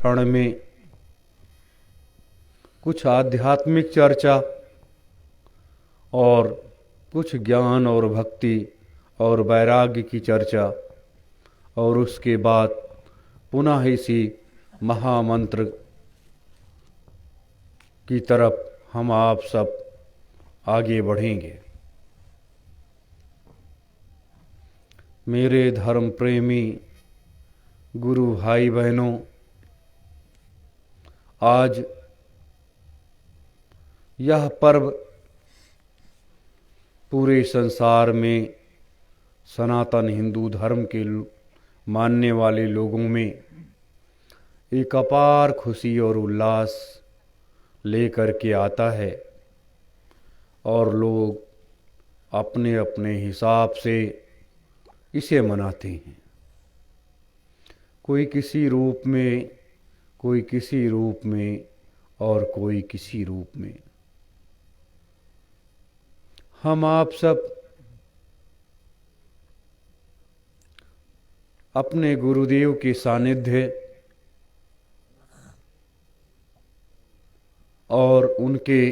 क्षण में कुछ आध्यात्मिक चर्चा और कुछ ज्ञान और भक्ति और वैराग्य की चर्चा, और उसके बाद पुनः इसी महामंत्र की तरफ हम आप सब आगे बढ़ेंगे। मेरे धर्म प्रेमी गुरु भाई बहनों, आज यह पर्व पूरे संसार में सनातन हिंदू धर्म के मानने वाले लोगों में एक अपार खुशी और उल्लास लेकर के आता है, और लोग अपने अपने हिसाब से इसे मनाते हैं। कोई किसी रूप में, कोई किसी रूप में और कोई किसी रूप में। हम आप सब अपने गुरुदेव के सानिध्य और उनके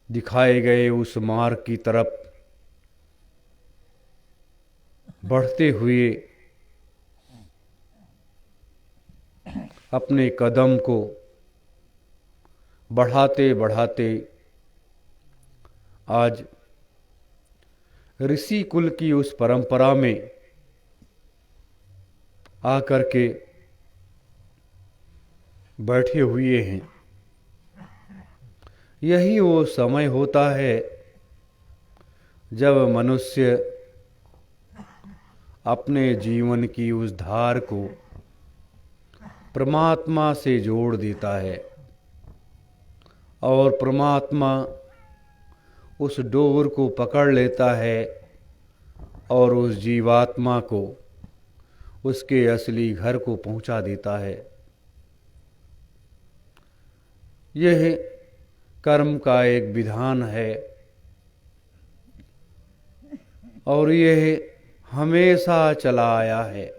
दिखाए गए उस मार्ग की तरफ बढ़ते हुए अपने कदम को बढ़ाते बढ़ाते आज ऋषि कुल की उस परंपरा में आकर के बैठे हुए हैं। यही वो समय होता है जब मनुष्य अपने जीवन की उस धार को परमात्मा से जोड़ देता है, और परमात्मा उस डोर को पकड़ लेता है और उस जीवात्मा को उसके असली घर को पहुंचा देता है। यह कर्म का एक विधान है, और यह हमेशा चला आया है।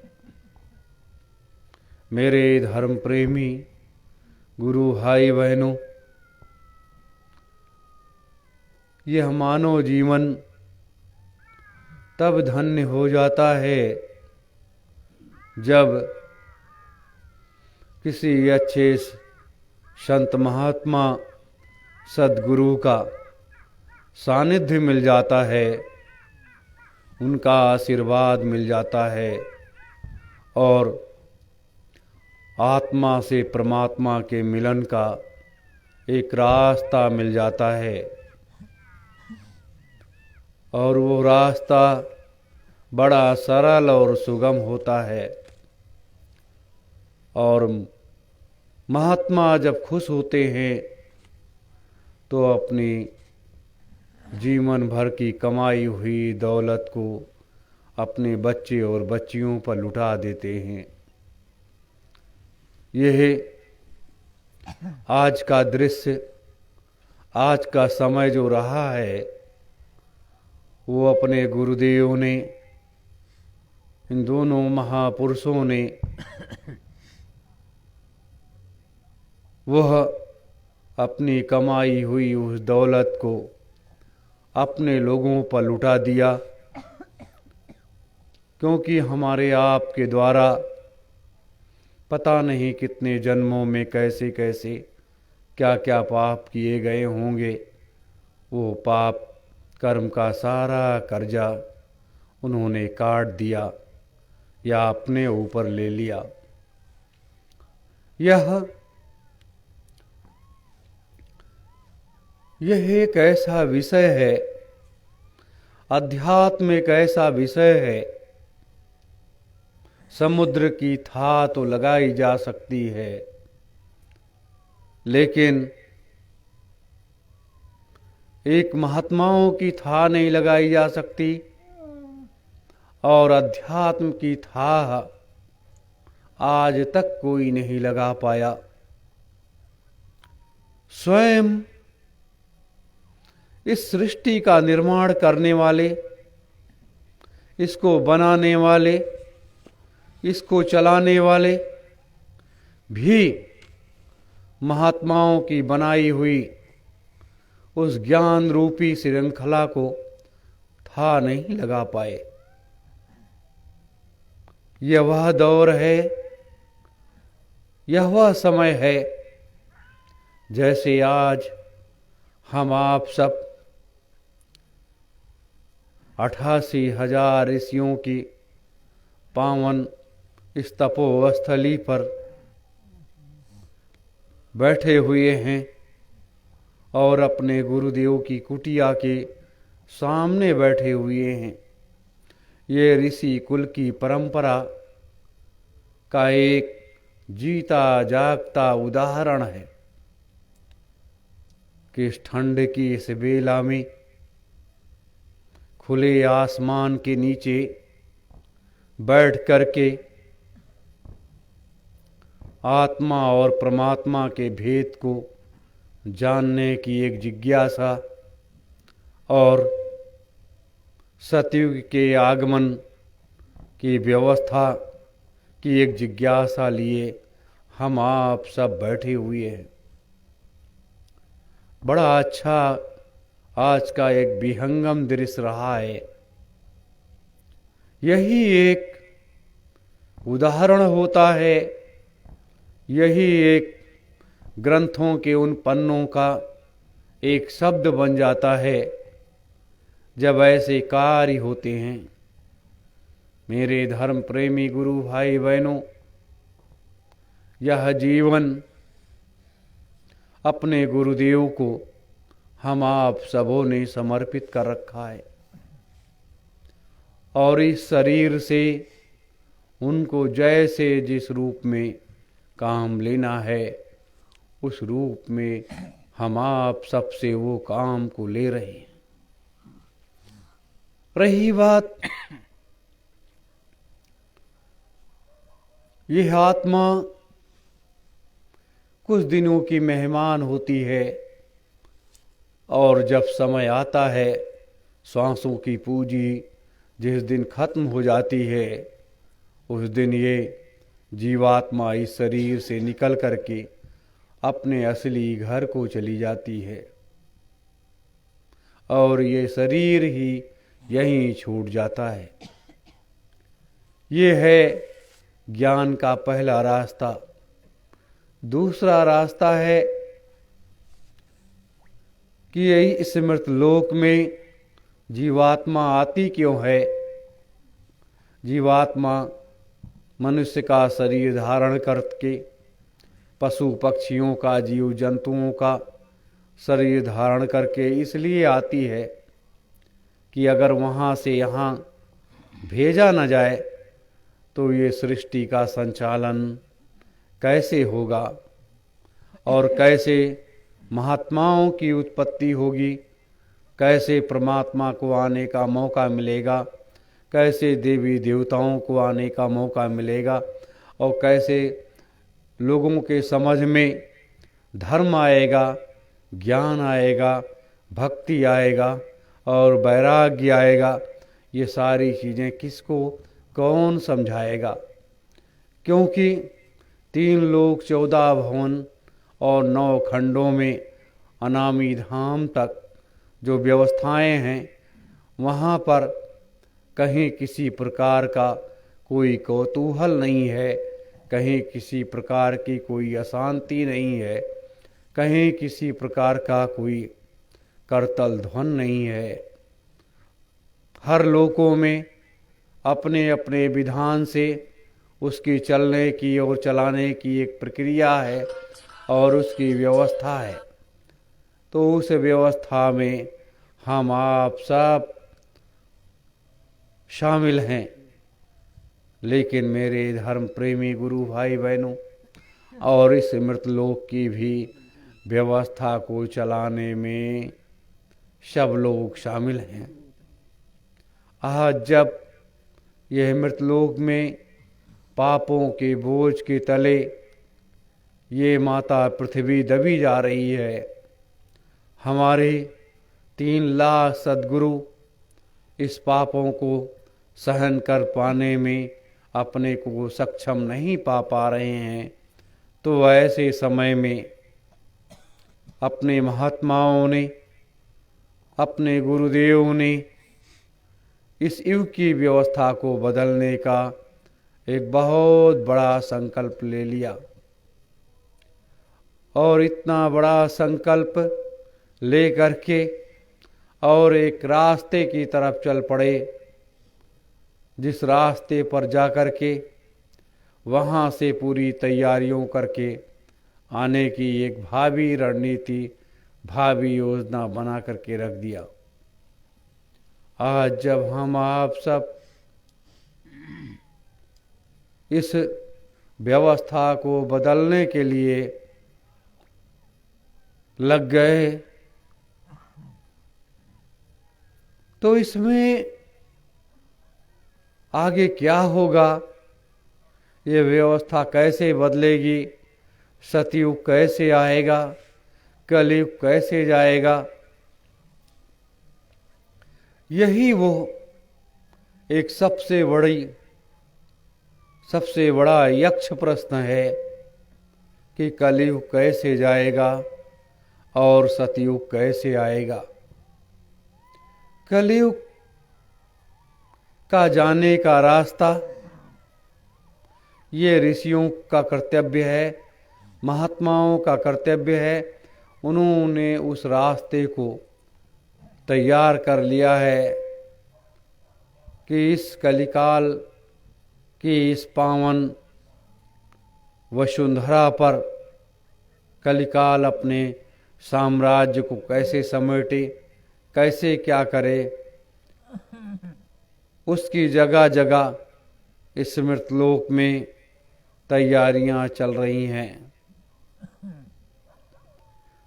मेरे धर्म प्रेमी गुरु भाई बहनों, यह मानव जीवन तब धन्य हो जाता है जब किसी अच्छे संत महात्मा सद्गुरु का सानिध्य मिल जाता है, उनका आशीर्वाद मिल जाता है, और आत्मा से परमात्मा के मिलन का एक रास्ता मिल जाता है। और वो रास्ता बड़ा सरल और सुगम होता है, और महात्मा जब खुश होते हैं तो अपनी जीवन भर की कमाई हुई दौलत को अपने बच्चे और बच्चियों पर लुटा देते हैं। यह आज का दृश्य, आज का समय जो रहा है, वो अपने गुरुदेव ने, इन दोनों महापुरुषों ने वह अपनी कमाई हुई उस दौलत को अपने लोगों पर लुटा दिया, क्योंकि हमारे आप के द्वारा पता नहीं कितने जन्मों में कैसे कैसे क्या क्या पाप किए गए होंगे। वो पाप कर्म का सारा कर्जा उन्होंने काट दिया या अपने ऊपर ले लिया। यह एक ऐसा विषय है, अध्यात्म एक ऐसा विषय है, समुद्र की था तो लगाई जा सकती है, लेकिन एक महात्माओं की था नहीं लगाई जा सकती, और अध्यात्म की था आज तक कोई नहीं लगा पाया। स्वयं इस सृष्टि का निर्माण करने वाले, इसको बनाने वाले, इसको चलाने वाले भी महात्माओं की बनाई हुई उस ज्ञान रूपी श्रृंखला को था नहीं लगा पाए। यह वह दौर है, यह वह समय है, जैसे आज हम आप सब 88,000 ऋषियों की पावन इस तपोस्थली पर बैठे हुए हैं और अपने गुरुदेव की कुटिया के सामने बैठे हुए हैं। ये ऋषि कुल की परंपरा का एक जीता जागता उदाहरण है कि इस ठंड की इस बेला में खुले आसमान के नीचे बैठ करके आत्मा और परमात्मा के भेद को जानने की एक जिज्ञासा और सतयुग के आगमन की व्यवस्था की एक जिज्ञासा लिए हम आप सब बैठे हुए हैं। बड़ा अच्छा आज का एक विहंगम दृश्य रहा है। यही एक उदाहरण होता है, यही एक ग्रंथों के उन पन्नों का एक शब्द बन जाता है जब ऐसे कार्य होते हैं। मेरे धर्म प्रेमी गुरु भाई बहनों, यह जीवन अपने गुरुदेव को हम आप सबों ने समर्पित कर रखा है और इस शरीर से उनको जैसे जिस रूप में काम लेना है उस रूप में हम आप सबसे वो काम को ले रहे हैं। रही बात यह आत्मा कुछ दिनों की मेहमान होती है और जब समय आता है सांसों की पूंजी जिस दिन खत्म हो जाती है उस दिन ये जीवात्मा इस शरीर से निकल करके अपने असली घर को चली जाती है और ये शरीर ही यहीं छूट जाता है। ये है ज्ञान का पहला रास्ता। दूसरा रास्ता है कि यही इस मृत लोक में जीवात्मा आती क्यों है। जीवात्मा मनुष्य का शरीर धारण करके पशु पक्षियों का, जीव जंतुओं का शरीर धारण करके इसलिए आती है कि अगर वहाँ से यहाँ भेजा न जाए तो ये सृष्टि का संचालन कैसे होगा और कैसे महात्माओं की उत्पत्ति होगी, कैसे परमात्मा को आने का मौका मिलेगा, कैसे देवी देवताओं को आने का मौका मिलेगा और कैसे लोगों के समझ में धर्म आएगा, ज्ञान आएगा, भक्ति आएगा और वैराग्य आएगा। ये सारी चीज़ें किसको कौन समझाएगा, क्योंकि 3 लोक 14 भवन और 9 खंडों में अनामी धाम तक जो व्यवस्थाएं हैं वहाँ पर कहीं किसी प्रकार का कोई कौतूहल नहीं है, कहीं किसी प्रकार की कोई अशांति नहीं है, कहीं किसी प्रकार का कोई करतल ध्वन नहीं है। हर लोकों में अपने अपने विधान से उसकी चलने की और चलाने की एक प्रक्रिया है और उसकी व्यवस्था है। तो उस व्यवस्था में हम आप सब शामिल हैं। लेकिन मेरे धर्म प्रेमी गुरु भाई बहनों, और इस मृतलोक की भी व्यवस्था को चलाने में सब लोग शामिल हैं। आज जब यह मृतलोक में पापों के बोझ के तले ये माता पृथ्वी दबी जा रही है, हमारे 3 लाख सद्गुरु इस पापों को सहन कर पाने में अपने को सक्षम नहीं पा रहे हैं, तो ऐसे समय में अपने महात्माओं ने, अपने गुरुदेव ने इस युग की व्यवस्था को बदलने का एक बहुत बड़ा संकल्प ले लिया और इतना बड़ा संकल्प ले करके और एक रास्ते की तरफ चल पड़े, जिस रास्ते पर जाकर के वहाँ से पूरी तैयारियों करके आने की एक भावी रणनीति, भावी योजना बना करके रख दिया। आज जब हम आप सब इस व्यवस्था को बदलने के लिए लग गए, तो इसमें आगे क्या होगा, ये व्यवस्था कैसे बदलेगी, सतयुग कैसे आएगा, कलयुग कैसे जाएगा, यही वो एक सबसे बड़ा यक्ष प्रश्न है कि कलयुग कैसे जाएगा और सतयुग कैसे आएगा। कलयुग का जाने का रास्ता ये ऋषियों का कर्तव्य है, महात्माओं का कर्तव्य है। उन्होंने उस रास्ते को तैयार कर लिया है कि इस कलिकाल की इस पावन वसुंधरा पर कलिकाल अपने साम्राज्य को कैसे समेटे, कैसे क्या करे, उसकी जगह जगह इस मृतलोक में तैयारियां चल रही हैं।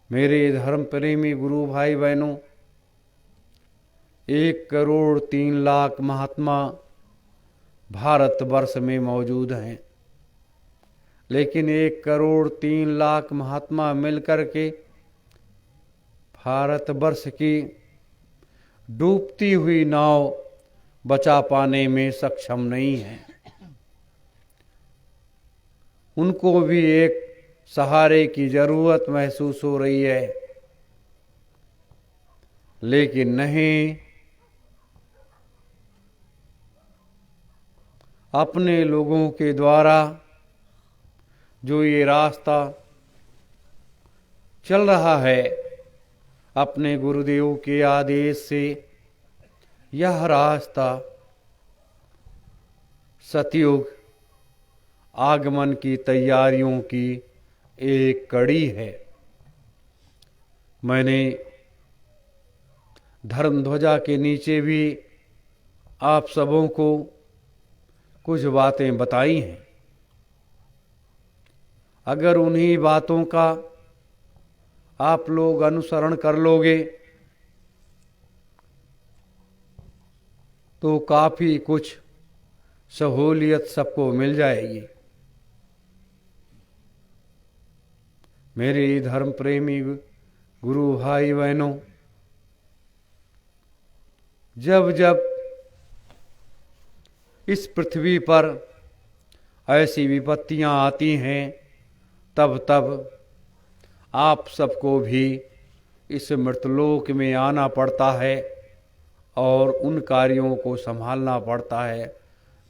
मेरे धर्म प्रेमी गुरु भाई बहनों, 1,03,00,000 महात्मा भारतवर्ष में मौजूद हैं, लेकिन 1,03,00,000 महात्मा मिलकर के भारतवर्ष की डूबती हुई नाव बचा पाने में सक्षम नहीं है। उनको भी एक सहारे की जरूरत महसूस हो रही है, लेकिन नहीं, अपने लोगों के द्वारा जो ये रास्ता चल रहा है, अपने गुरुदेव के आदेश से यह रास्ता सतयुग आगमन की तैयारियों की एक कड़ी है। मैंने धर्म ध्वजा के नीचे भी आप सबों को कुछ बातें बताई हैं। अगर उन्हीं बातों का आप लोग अनुसरण कर लोगे तो काफी कुछ सहूलियत सबको मिल जाएगी। मेरे धर्म प्रेमी गुरु भाई बहनों, जब जब इस पृथ्वी पर ऐसी विपत्तियां आती हैं, तब तब आप सबको भी इस मृतलोक में आना पड़ता है और उन कार्यों को संभालना पड़ता है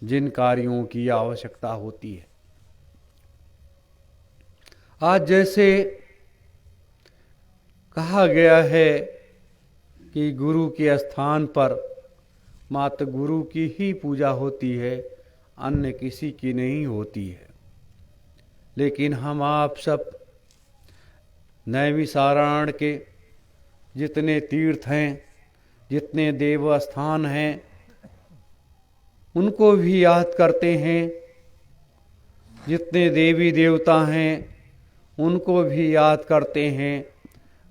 जिन कार्यों की आवश्यकता होती है। आज जैसे कहा गया है कि गुरु के स्थान पर मात्र गुरु की ही पूजा होती है, अन्य किसी की नहीं होती है। लेकिन हम आप सब नैमिषारण्य के जितने तीर्थ हैं, जितने देव स्थान हैं, उनको भी याद करते हैं। जितने देवी देवता हैं उनको भी याद करते हैं।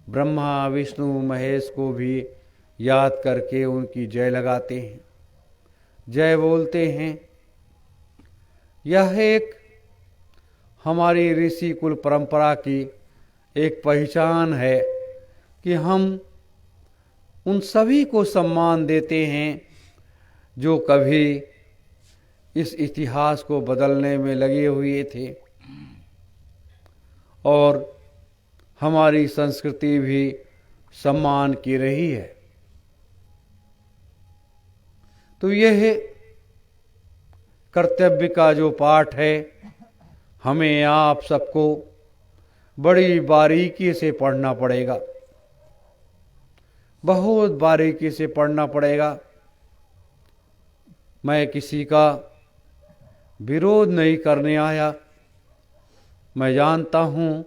ब्रह्मा विष्णु महेश को भी याद करके उनकी जय लगाते हैं, जय बोलते हैं। यह एक हमारी ऋषि कुल परंपरा की एक पहचान है कि हम उन सभी को सम्मान देते हैं जो कभी इस इतिहास को बदलने में लगे हुए थे। और हमारी संस्कृति भी सम्मान की रही है। तो यह कर्तव्य का जो पाठ है, हमें आप सबको बड़ी बारीकी से पढ़ना पड़ेगा, बहुत बारीकी से पढ़ना पड़ेगा। मैं किसी का विरोध नहीं करने आया। मैं जानता हूं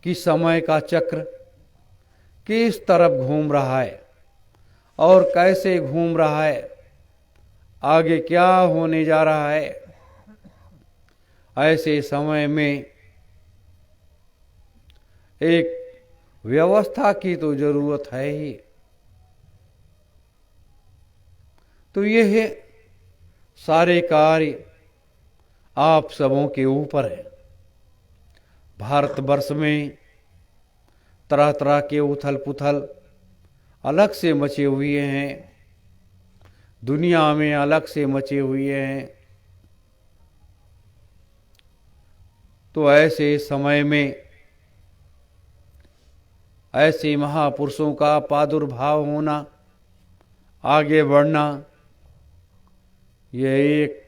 कि समय का चक्र किस तरफ घूम रहा है और कैसे घूम रहा है, आगे क्या होने जा रहा है। ऐसे समय में एक व्यवस्था की तो जरूरत है ही। तो यह सारे कार्य आप सबों के ऊपर है। भारतवर्ष में तरह तरह के उथल पुथल अलग से मचे हुए हैं, दुनिया में अलग से मचे हुए हैं। तो ऐसे समय में ऐसे महापुरुषों का प्रादुर्भाव होना, आगे बढ़ना, यह एक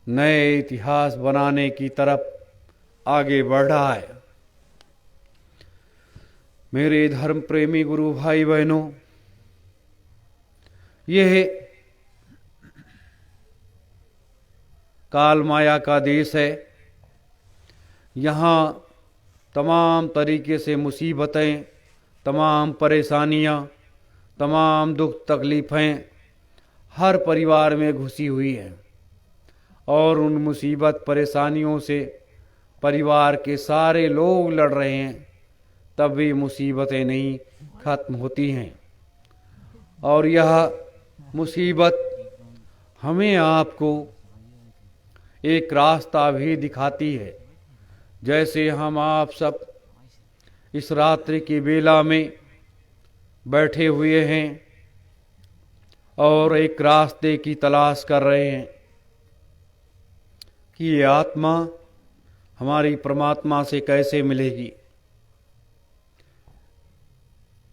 नए इतिहास बनाने की तरफ आगे बढ़ रहा है। मेरे धर्म प्रेमी गुरु भाई बहनों, यह काल माया का देश है। यहाँ तमाम तरीके से मुसीबतें, तमाम परेशानियाँ, तमाम दुख तकलीफ़ें हर परिवार में घुसी हुई हैं और उन मुसीबत परेशानियों से परिवार के सारे लोग लड़ रहे हैं, तब भी मुसीबतें नहीं खत्म होती हैं। और यह मुसीबत हमें आपको एक रास्ता भी दिखाती है। जैसे हम आप सब इस रात्रि की बेला में बैठे हुए हैं और एक रास्ते की तलाश कर रहे हैं कि ये आत्मा हमारी परमात्मा से कैसे मिलेगी।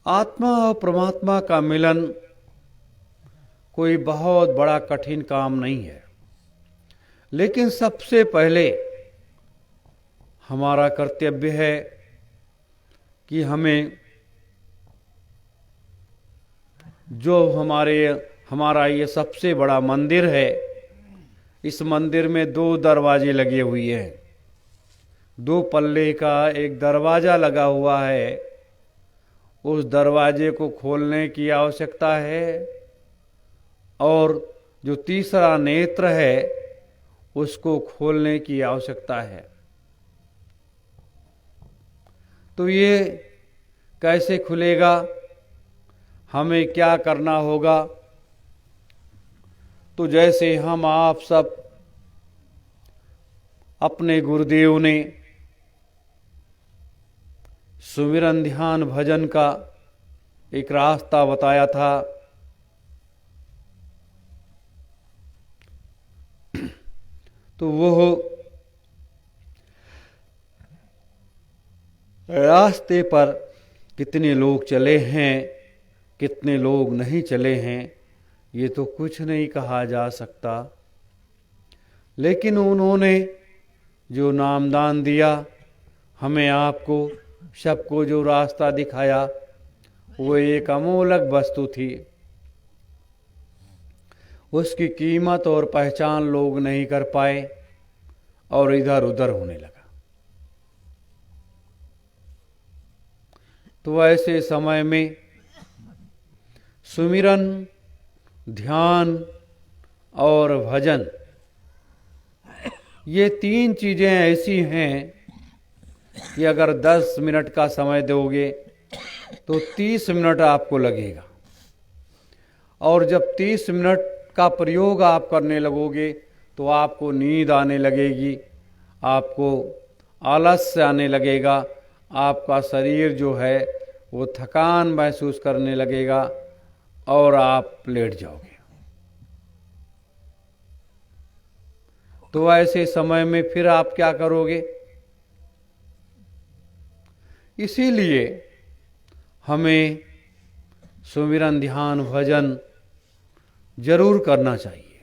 आत्मा और परमात्मा का मिलन कोई बहुत बड़ा कठिन काम नहीं है, लेकिन सबसे पहले हमारा कर्तव्य है कि हमें जो हमारा ये सबसे बड़ा मंदिर है, इस मंदिर में 2 दरवाजे लगे हुए हैं। 2 पल्ले का एक दरवाजा लगा हुआ है। उस दरवाजे को खोलने की आवश्यकता है और जो तीसरा नेत्र है उसको खोलने की आवश्यकता है। तो ये कैसे खुलेगा, हमें क्या करना होगा? तो जैसे हम आप सब अपने गुरुदेव ने सुमिरन ध्यान भजन का एक रास्ता बताया था, तो वो रास्ते पर कितने लोग चले हैं, कितने लोग नहीं चले हैं, ये तो कुछ नहीं कहा जा सकता। लेकिन उन्होंने जो नामदान दिया, हमें आपको सबको जो रास्ता दिखाया, वो एक अमोलक वस्तु थी। उसकी कीमत और पहचान लोग नहीं कर पाए और इधर उधर होने लगा। तो ऐसे समय में सुमिरन, ध्यान और भजन, ये 3 चीजें ऐसी हैं कि अगर 10 मिनट का समय दोगे तो 30 मिनट आपको लगेगा। और जब 30 मिनट का प्रयोग आप करने लगोगे तो आपको नींद आने लगेगी, आपको आलस्य आने लगेगा, आपका शरीर जो है वो थकान महसूस करने लगेगा और आप लेट जाओगे। तो ऐसे समय में फिर आप क्या करोगे? इसीलिए हमें सुमिरन, ध्यान, भजन जरूर करना चाहिए।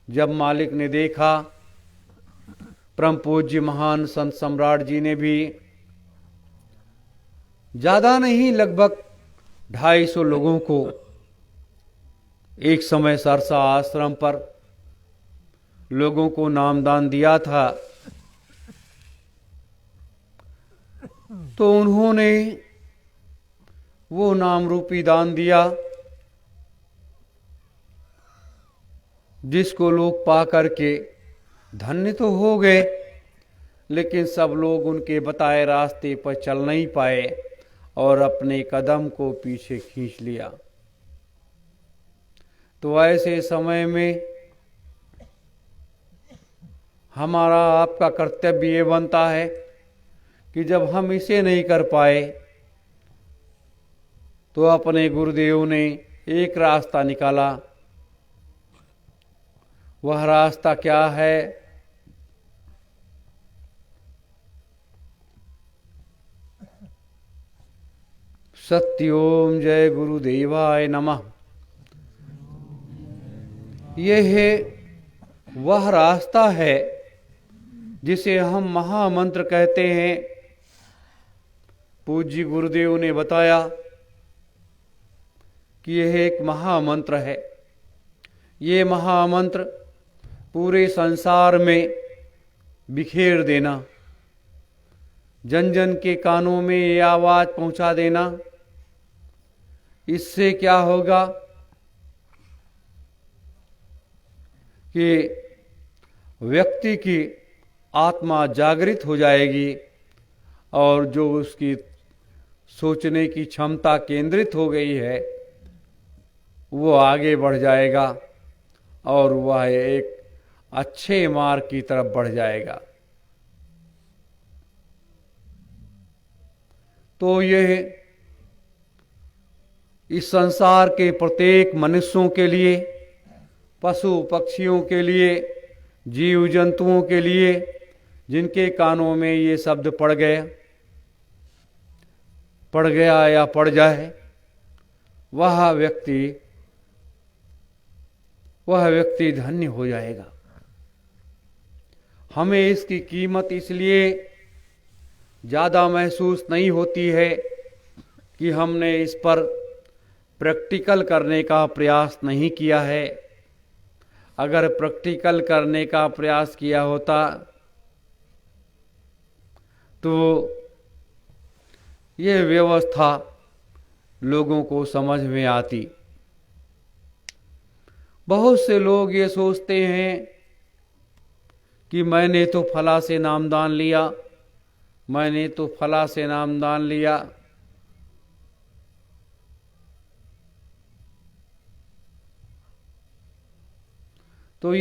जब मालिक ने देखा, परम पूज्य महान संत सम्राट जी ने भी ज्यादा नहीं, लगभग 250 लोगों को एक समय सरसा आश्रम पर लोगों को नामदान दिया था, तो उन्होंने वो नाम रूपी दान दिया जिसको लोग पा करके धन्य तो हो गए, लेकिन सब लोग उनके बताए रास्ते पर चल नहीं पाए और अपने कदम को पीछे खींच लिया। तो ऐसे समय में हमारा आपका कर्तव्य ये बनता है कि जब हम इसे नहीं कर पाए तो अपने गुरुदेव ने एक रास्ता निकाला। वह रास्ता क्या है? सत्योम जय गुरुदेवाय नमः। यह वह रास्ता है जिसे हम महामंत्र कहते हैं। पूज्य गुरुदेव ने बताया कि यह एक महामंत्र है। ये महामंत्र पूरे संसार में बिखेर देना, जन जन के कानों में ये आवाज पहुंचा देना। इससे क्या होगा कि व्यक्ति की आत्मा जागृत हो जाएगी और जो उसकी सोचने की क्षमता केंद्रित हो गई है वो आगे बढ़ जाएगा और वह एक अच्छे मार्ग की तरफ बढ़ जाएगा। तो यह इस संसार के प्रत्येक मनुष्यों के लिए, पशु पक्षियों के लिए, जीव जंतुओं के लिए जिनके कानों में ये शब्द पड़ गया या पड़ जाए, वह व्यक्ति धन्य हो जाएगा। हमें इसकी कीमत इसलिए ज़्यादा महसूस नहीं होती है कि हमने इस पर प्रैक्टिकल करने का प्रयास नहीं किया है। अगर प्रैक्टिकल करने का प्रयास किया होता तो ये व्यवस्था लोगों को समझ में आती। बहुत से लोग ये सोचते हैं कि मैंने तो फला से नामदान लिया, मैंने तो फला से नामदान लिया। तो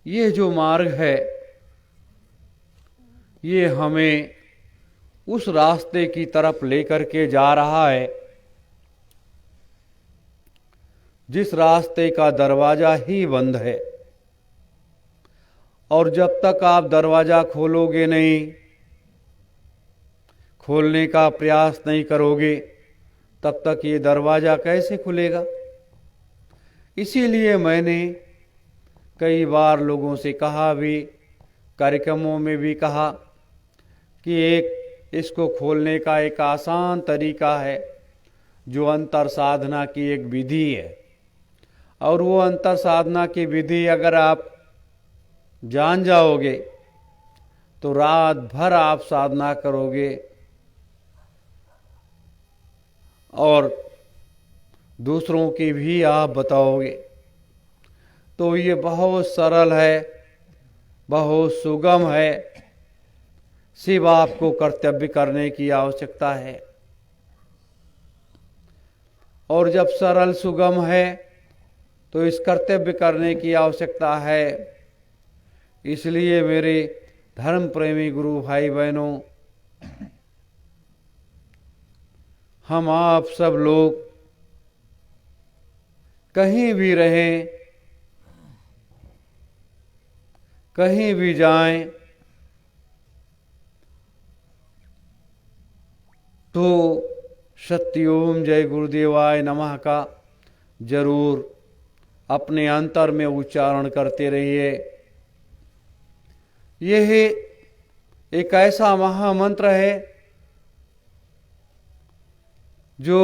ये जो मार्ग है ये हमें उस रास्ते की तरफ लेकर के जा रहा है जिस रास्ते का दरवाजा ही बंद है। और जब तक आप दरवाजा खोलोगे नहीं, खोलने का प्रयास नहीं करोगे, तब तक ये दरवाजा कैसे खुलेगा? इसीलिए मैंने कई बार लोगों से कहा भी, कार्यक्रमों में भी कहा कि इसको खोलने का एक आसान तरीका है जो अंतर साधना की एक विधि है। और वो अंतर साधना की विधि अगर आप जान जाओगे तो रात भर आप साधना करोगे और दूसरों की भी आप बताओगे। तो ये बहुत सरल है, बहुत सुगम है। सिर्फ आपको कर्तव्य करने की आवश्यकता है। और जब सरल सुगम है तो इस कर्तव्य करने की आवश्यकता है। इसलिए मेरे धर्म प्रेमी गुरु भाई बहनों, हम आप सब लोग कहीं भी रहें, कहीं भी जाएं तो सत्योम जय गुरुदेवाय नमः का जरूर अपने अंतर में उच्चारण करते रहिए। यह एक ऐसा महामंत्र है जो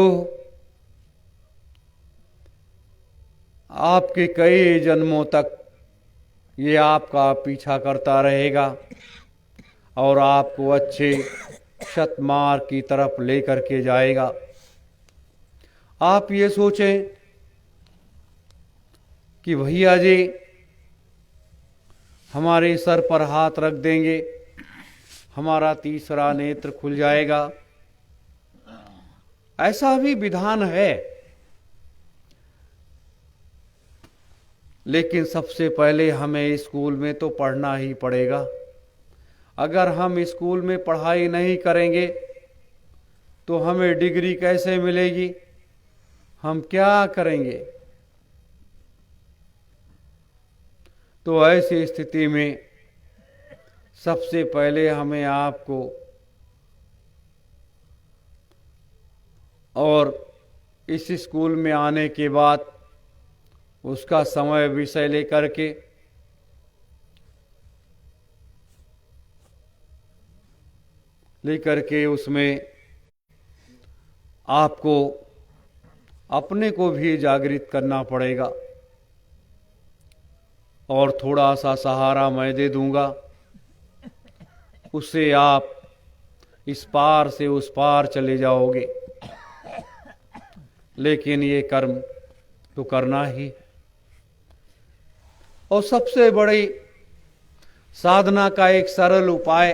आपके कई जन्मों तक ये आपका पीछा करता रहेगा और आपको अच्छे सतमार्ग की तरफ लेकर के जाएगा। आप ये सोचें कि भैया जी हमारे सर पर हाथ रख देंगे, हमारा तीसरा नेत्र खुल जाएगा। ऐसा भी विधान है, लेकिन सबसे पहले हमें स्कूल में तो पढ़ना ही पड़ेगा। अगर हम स्कूल में पढ़ाई नहीं करेंगे तो हमें डिग्री कैसे मिलेगी, हम क्या करेंगे। तो ऐसी स्थिति में सबसे पहले हमें आपको और इस स्कूल में आने के बाद उसका समय विषय लेकर के उसमें आपको अपने को भी जागृत करना पड़ेगा। और थोड़ा सा सहारा मैं दे दूंगा, उससे आप इस पार से उस पार चले जाओगे। लेकिन ये कर्म तो करना ही। और सबसे बड़ी साधना का एक सरल उपाय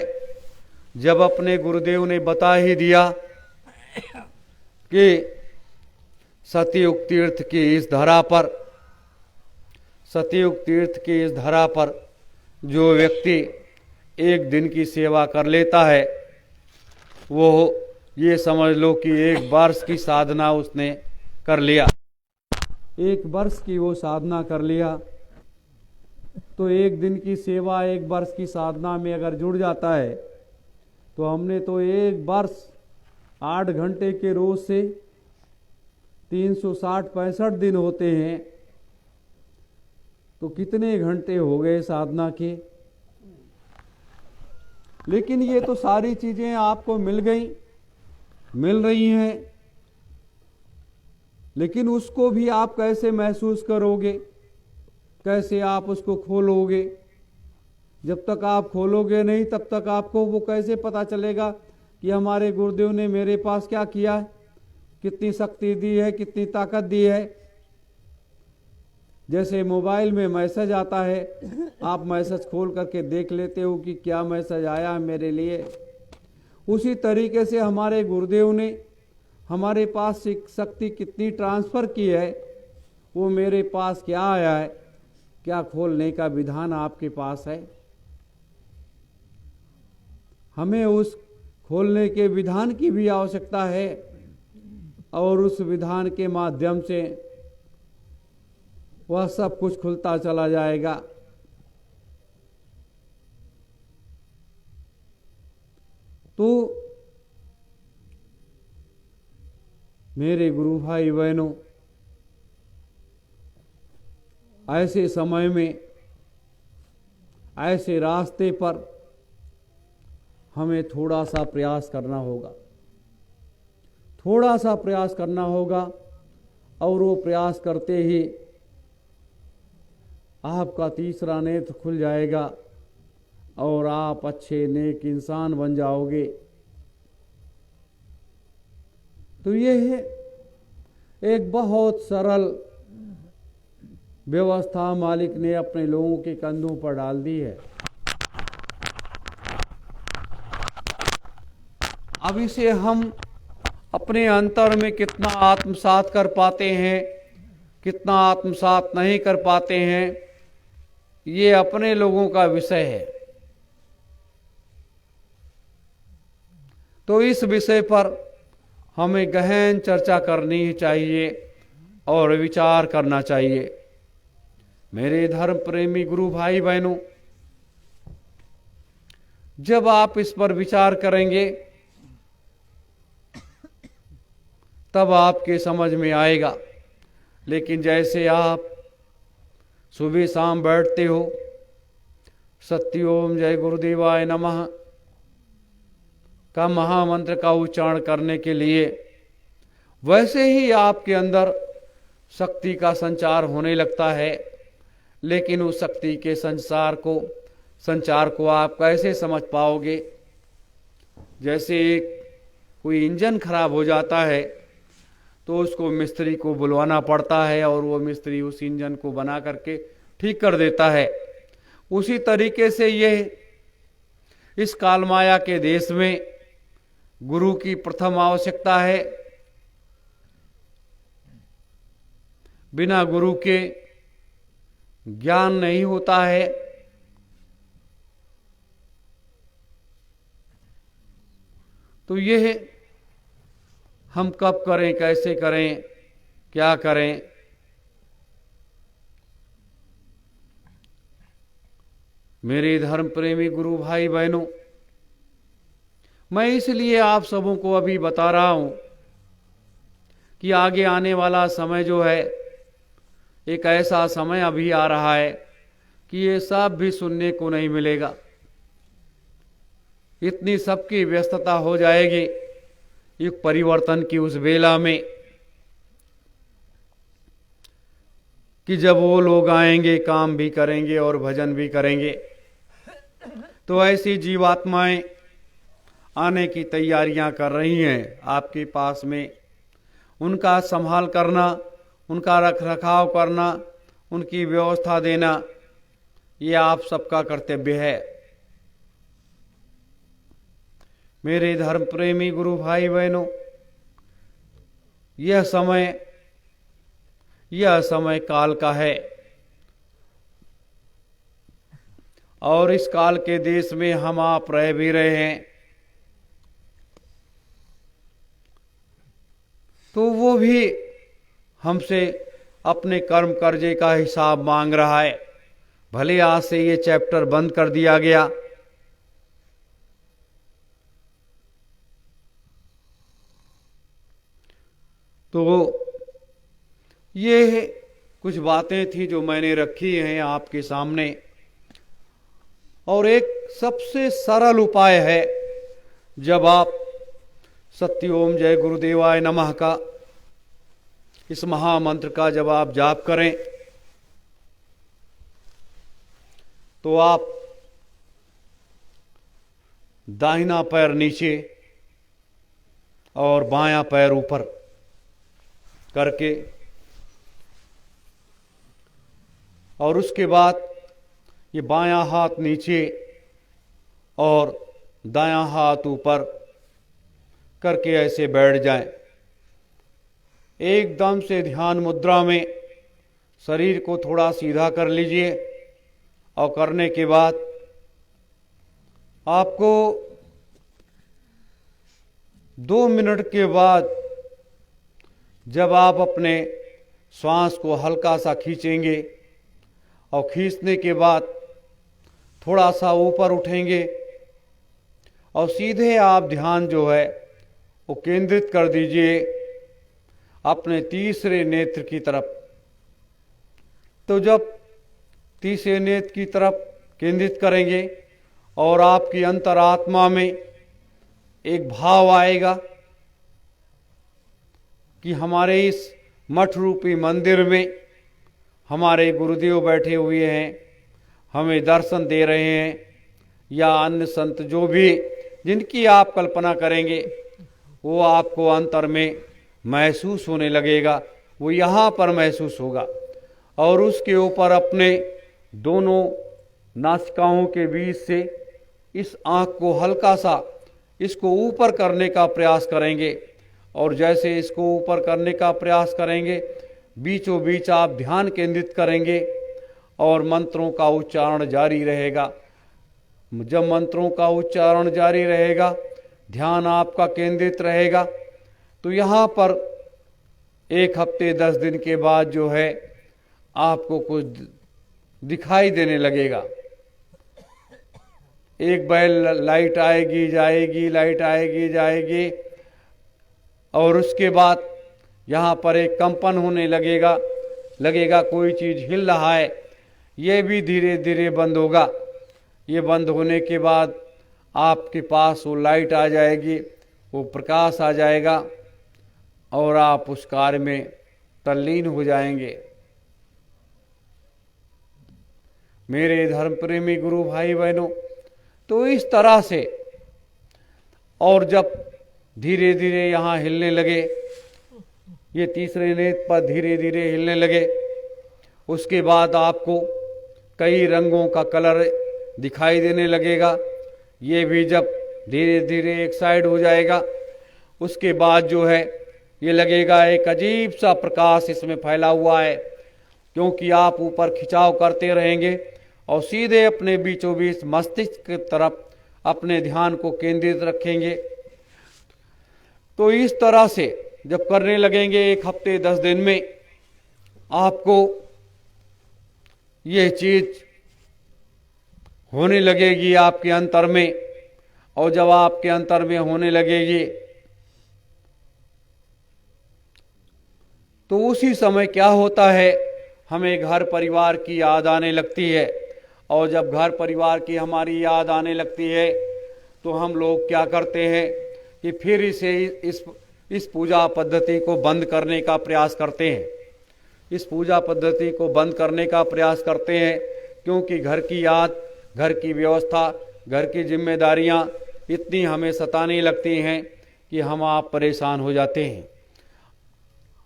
जब अपने गुरुदेव ने बता ही दिया कि सतयुग तीर्थ की इस धरा पर, सतयुग तीर्थ की इस धरा पर जो व्यक्ति एक दिन की सेवा कर लेता है, वो ये समझ लो कि एक वर्ष की साधना उसने कर लिया। एक वर्ष की वो साधना कर लिया तो एक दिन की सेवा एक वर्ष की साधना में अगर जुड़ जाता है तो हमने तो एक वर्ष 8 घंटे के रोज से 360-65 दिन होते हैं, तो कितने घंटे हो गए साधना के। लेकिन ये तो सारी चीजें आपको मिल गई, मिल रही हैं, लेकिन उसको भी आप कैसे महसूस करोगे, कैसे आप उसको खोलोगे। जब तक आप खोलोगे नहीं तब तक आपको वो कैसे पता चलेगा कि हमारे गुरुदेव ने मेरे पास क्या किया है, कितनी शक्ति दी है, कितनी ताकत दी है। जैसे मोबाइल में मैसेज आता है, आप मैसेज खोल करके देख लेते हो कि क्या मैसेज आया है मेरे लिए। उसी तरीके से हमारे गुरुदेव ने हमारे पास शक्ति कितनी ट्रांसफ़र की है, वो मेरे पास क्या आया है, क्या खोलने का विधान आपके पास है। हमें उस खोलने के विधान की भी आवश्यकता है और उस विधान के माध्यम से वह सब कुछ खुलता चला जाएगा। तो मेरे गुरु भाई बहनों, ऐसे समय में, ऐसे रास्ते पर हमें थोड़ा सा प्रयास करना होगा, थोड़ा सा प्रयास करना होगा। और वो प्रयास करते ही आपका तीसरा नेत्र खुल जाएगा और आप अच्छे नेक इंसान बन जाओगे। तो ये है एक बहुत सरल व्यवस्था मालिक ने अपने लोगों के कंधों पर डाल दी है। अब इसे हम अपने अंतर में कितना आत्मसात कर पाते हैं, कितना आत्मसात नहीं कर पाते हैं, ये अपने लोगों का विषय है। तो इस विषय पर हमें गहन चर्चा करनी चाहिए और विचार करना चाहिए। मेरे धर्म प्रेमी गुरु भाई बहनों, जब आप इस पर विचार करेंगे तब आपके समझ में आएगा। लेकिन जैसे आप सुबह शाम बैठते हो सत्य ओम जय गुरुदेवाय नमः का महामंत्र का उच्चारण करने के लिए, वैसे ही आपके अंदर शक्ति का संचार होने लगता है। लेकिन उस शक्ति के संचार को आप कैसे समझ पाओगे? जैसे कोई इंजन खराब हो जाता है तो उसको मिस्त्री को बुलवाना पड़ता है और वो मिस्त्री उस इंजन को बना करके ठीक कर देता है। उसी तरीके से ये इस कालमाया के देश में गुरु की प्रथम आवश्यकता है। बिना गुरु के ज्ञान नहीं होता है। तो यह हम कब करें, कैसे करें, क्या करें? मेरे धर्म प्रेमी गुरु भाई बहनों, मैं इसलिए आप सबों को अभी बता रहा हूं कि आगे आने वाला समय जो है, एक ऐसा समय अभी आ रहा है कि ये सब भी सुनने को नहीं मिलेगा। इतनी सबकी व्यस्तता हो जाएगी युग परिवर्तन की उस बेला में कि जब वो लोग आएंगे, काम भी करेंगे और भजन भी करेंगे। तो ऐसी जीवात्माएं आने की तैयारियां कर रही हैं आपके पास में। उनका संभाल करना, उनका रख रखाव करना, उनकी व्यवस्था देना, ये आप सबका कर्तव्य है। मेरे धर्म प्रेमी गुरु भाई बहनों, यह समय काल का है और इस काल के देश में हम आप रह भी रहे हैं। तो वो भी हमसे अपने कर्म कर्जे का हिसाब मांग रहा है। भले आज से ये चैप्टर बंद कर दिया गया, तो ये कुछ बातें थी जो मैंने रखी हैं आपके सामने। और एक सबसे सरल उपाय है, जब आप सत्य ओम जय गुरुदेवाय नमः का इस महामंत्र का जब आप जाप करें तो आप दाहिना पैर नीचे और बायां पैर ऊपर करके, और उसके बाद ये बायां हाथ नीचे और दायां हाथ ऊपर करके ऐसे बैठ जाएं। एकदम से ध्यान मुद्रा में शरीर को थोड़ा सीधा कर लीजिए और करने के बाद आपको 2 मिनट के बाद जब आप अपने श्वास को हल्का सा खींचेंगे और खींचने के बाद थोड़ा सा ऊपर उठेंगे और सीधे आप ध्यान जो है वो केंद्रित कर दीजिए अपने तीसरे नेत्र की तरफ। तो जब तीसरे नेत्र की तरफ केंद्रित करेंगे और आपकी अंतरात्मा में एक भाव आएगा कि हमारे इस मठ रूपी मंदिर में हमारे गुरुदेव बैठे हुए हैं, हमें दर्शन दे रहे हैं, या अन्य संत जो भी जिनकी आप कल्पना करेंगे वो आपको अंतर में महसूस होने लगेगा। वो यहाँ पर महसूस होगा और उसके ऊपर अपने दोनों नासिकाओं के बीच से इस आँख को हल्का सा इसको ऊपर करने का प्रयास करेंगे। और जैसे इसको ऊपर करने का प्रयास करेंगे, बीचों बीच आप ध्यान केंद्रित करेंगे और मंत्रों का उच्चारण जारी रहेगा। जब मंत्रों का उच्चारण जारी रहेगा, ध्यान आपका केंद्रित रहेगा, तो यहाँ पर 1 हफ्ते 10 दिन के बाद जो है आपको कुछ दिखाई देने लगेगा। एक बैल लाइट आएगी जाएगी, लाइट आएगी जाएगी, और उसके बाद यहाँ पर एक कंपन होने लगेगा कोई चीज़ हिल रहा है, ये भी धीरे धीरे बंद होगा। ये बंद होने के बाद आपके पास वो लाइट आ जाएगी, वो प्रकाश आ जाएगा और आप उस कार्य में तल्लीन हो जाएंगे। मेरे धर्म प्रेमी गुरु भाई बहनों, तो इस तरह से, और जब धीरे धीरे यहाँ हिलने लगे, ये तीसरे नेत्र पर धीरे धीरे हिलने लगे, उसके बाद आपको कई रंगों का कलर दिखाई देने लगेगा। ये भी जब धीरे धीरे एक साइड हो जाएगा, उसके बाद जो है ये लगेगा एक अजीब सा प्रकाश इसमें फैला हुआ है, क्योंकि आप ऊपर खिंचाव करते रहेंगे और सीधे अपने बीचों बीच मस्तिष्क की तरफ अपने ध्यान को केंद्रित रखेंगे। तो इस तरह से जब करने लगेंगे 1 हफ्ते 10 दिन में, आपको यह चीज होने लगेगी आपके अंतर में, और जब आपके अंतर में होने लगेगी तो उसी समय क्या होता है, हमें घर परिवार की याद आने लगती है। और जब घर परिवार की हमारी याद आने लगती है तो हम लोग क्या करते हैं कि फिर इस पूजा पद्धति को बंद करने का प्रयास करते हैं। इस पूजा पद्धति को बंद करने का प्रयास करते हैं क्योंकि घर की याद, घर की व्यवस्था, घर की जिम्मेदारियां इतनी हमें सताने लगती हैं कि हम आप परेशान हो जाते हैं।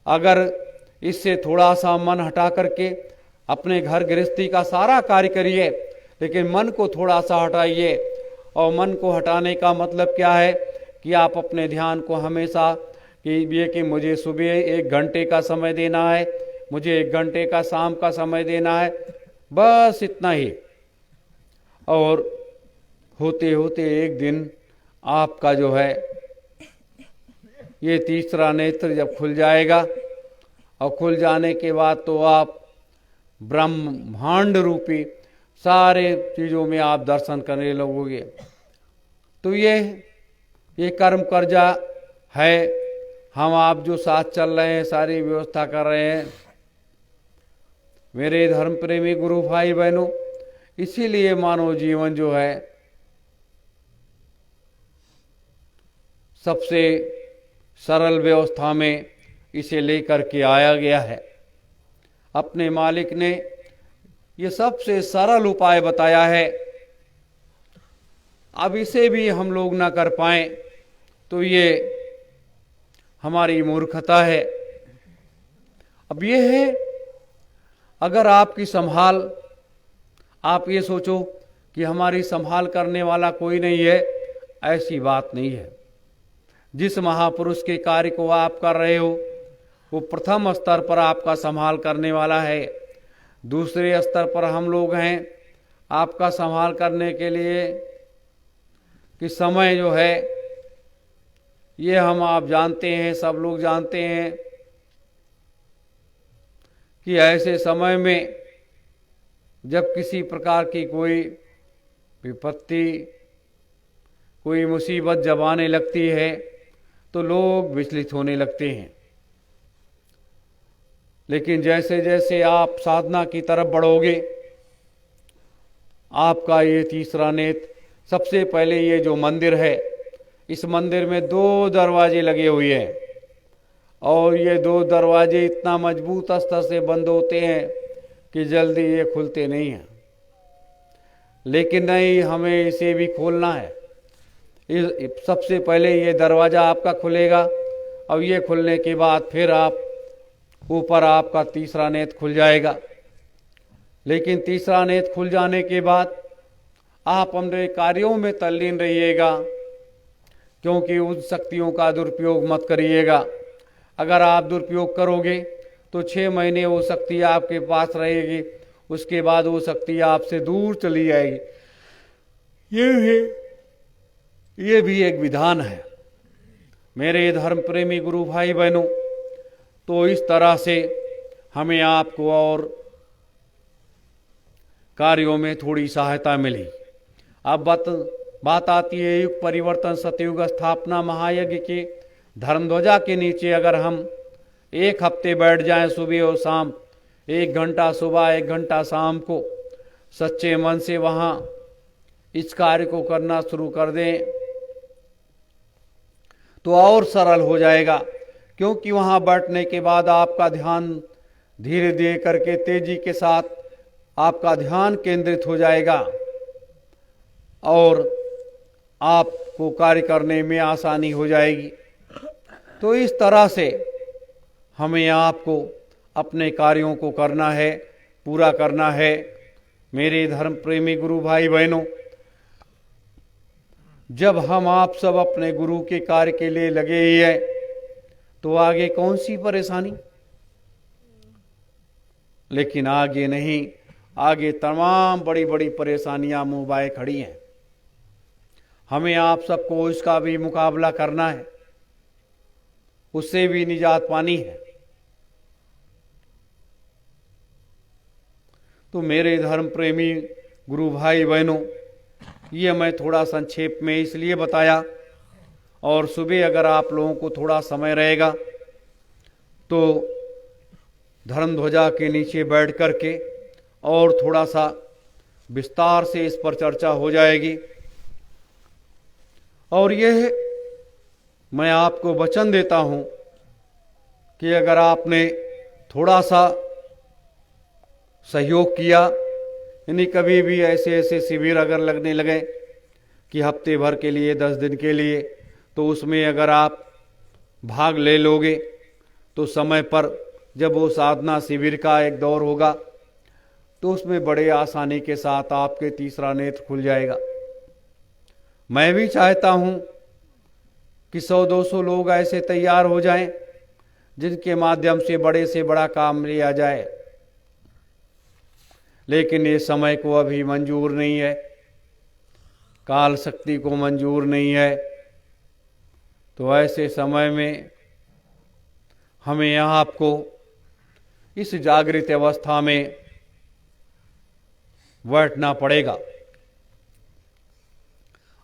अगर इससे थोड़ा सा मन हटा करके अपने घर गृहस्थी का सारा कार्य करिए, लेकिन मन को थोड़ा सा हटाइए। और मन को हटाने का मतलब क्या है कि आप अपने ध्यान को हमेशा कि मुझे सुबह 1 घंटे का समय देना है, मुझे 1 घंटे का शाम का समय देना है, बस इतना ही। और होते होते एक दिन आपका जो है ये तीसरा नेत्र जब खुल जाएगा, और खुल जाने के बाद तो आप ब्रह्मांड रूपी सारे चीज़ों में आप दर्शन करने लगोगे। तो ये कर्म कर्जा है, हम आप जो साथ चल रहे हैं, सारी व्यवस्था कर रहे हैं मेरे धर्म प्रेमी गुरु भाई बहनों। इसीलिए मानव जीवन जो है सबसे सरल व्यवस्था में इसे लेकर के आया गया है। अपने मालिक ने ये सबसे सरल उपाय बताया है। अब इसे भी हम लोग ना कर पाए तो ये हमारी मूर्खता है। अब ये है, अगर आपकी संभाल, आप ये सोचो कि हमारी संभाल करने वाला कोई नहीं है, ऐसी बात नहीं है। जिस महापुरुष के कार्य को आप कर रहे हो वो प्रथम स्तर पर आपका संभाल करने वाला है। दूसरे स्तर पर हम लोग हैं आपका संभाल करने के लिए कि समय जो है ये हम आप जानते हैं, सब लोग जानते हैं कि ऐसे समय में जब किसी प्रकार की कोई विपत्ति, कोई मुसीबत जब आने लगती है तो लोग विचलित होने लगते हैं। लेकिन जैसे जैसे आप साधना की तरफ बढ़ोगे, आपका ये तीसरा नेत्र, सबसे पहले ये जो मंदिर है, इस मंदिर में 2 दरवाजे लगे हुए हैं, और ये 2 दरवाजे इतना मजबूत स्तर से बंद होते हैं कि जल्दी ये खुलते नहीं हैं। लेकिन नहीं, हमें इसे भी खोलना है। सबसे पहले ये दरवाज़ा आपका खुलेगा, और ये खुलने के बाद फिर आप ऊपर आपका तीसरा नेत्र खुल जाएगा। लेकिन तीसरा नेत्र खुल जाने के बाद आप अपने कार्यों में तल्लीन रहिएगा, क्योंकि उन शक्तियों का दुरुपयोग मत करिएगा। अगर आप दुरुपयोग करोगे तो 6 महीने वो शक्ति आपके पास रहेगी, उसके बाद वो शक्ति आपसे दूर चली जाएगी। ये भी एक विधान है मेरे धर्म प्रेमी गुरु भाई बहनों। तो इस तरह से हमें आपको और कार्यों में थोड़ी सहायता मिली। अब बात आती है युग परिवर्तन, सतयुग स्थापना, महायज्ञ के धर्मध्वजा के नीचे अगर हम एक हफ्ते बैठ जाएं, सुबह और शाम 1 घंटा सुबह 1 घंटा शाम को सच्चे मन से वहाँ इस कार्य को करना शुरू कर दें तो और सरल हो जाएगा। क्योंकि वहाँ बैठने के बाद आपका ध्यान धीरे धीरे करके तेजी के साथ आपका ध्यान केंद्रित हो जाएगा और आपको कार्य करने में आसानी हो जाएगी। तो इस तरह से हमें आपको अपने कार्यों को करना है, पूरा करना है। मेरे धर्म प्रेमी गुरु भाई बहनों, जब हम आप सब अपने गुरु के कार्य के लिए लगे ही हैं तो आगे कौन सी परेशानी। लेकिन आगे नहीं, आगे तमाम बड़ी बड़ी परेशानियां मुंह बाए खड़ी हैं। हमें आप सबको इसका भी मुकाबला करना है, उससे भी निजात पानी है। तो मेरे धर्म प्रेमी गुरु भाई बहनों, ये मैं थोड़ा संक्षेप में इसलिए बताया, और सुबह अगर आप लोगों को थोड़ा समय रहेगा तो धर्म ध्वजा के नीचे बैठ कर के और थोड़ा सा विस्तार से इस पर चर्चा हो जाएगी। और यह मैं आपको वचन देता हूं कि अगर आपने थोड़ा सा सहयोग किया, यानी कभी भी ऐसे शिविर अगर लगने लगे कि हफ्ते भर के लिए 10 दिन के लिए, तो उसमें अगर आप भाग ले लोगे तो समय पर जब वो साधना शिविर का एक दौर होगा तो उसमें बड़े आसानी के साथ आपके तीसरा नेत्र खुल जाएगा। मैं भी चाहता हूं कि 100-200 लोग ऐसे तैयार हो जाएं जिनके माध्यम से बड़ा काम लिया जाए, लेकिन ये समय को अभी मंजूर नहीं है, काल शक्ति को मंजूर नहीं है। तो ऐसे समय में हमें आपको इस जागृत अवस्था में बैठना पड़ेगा।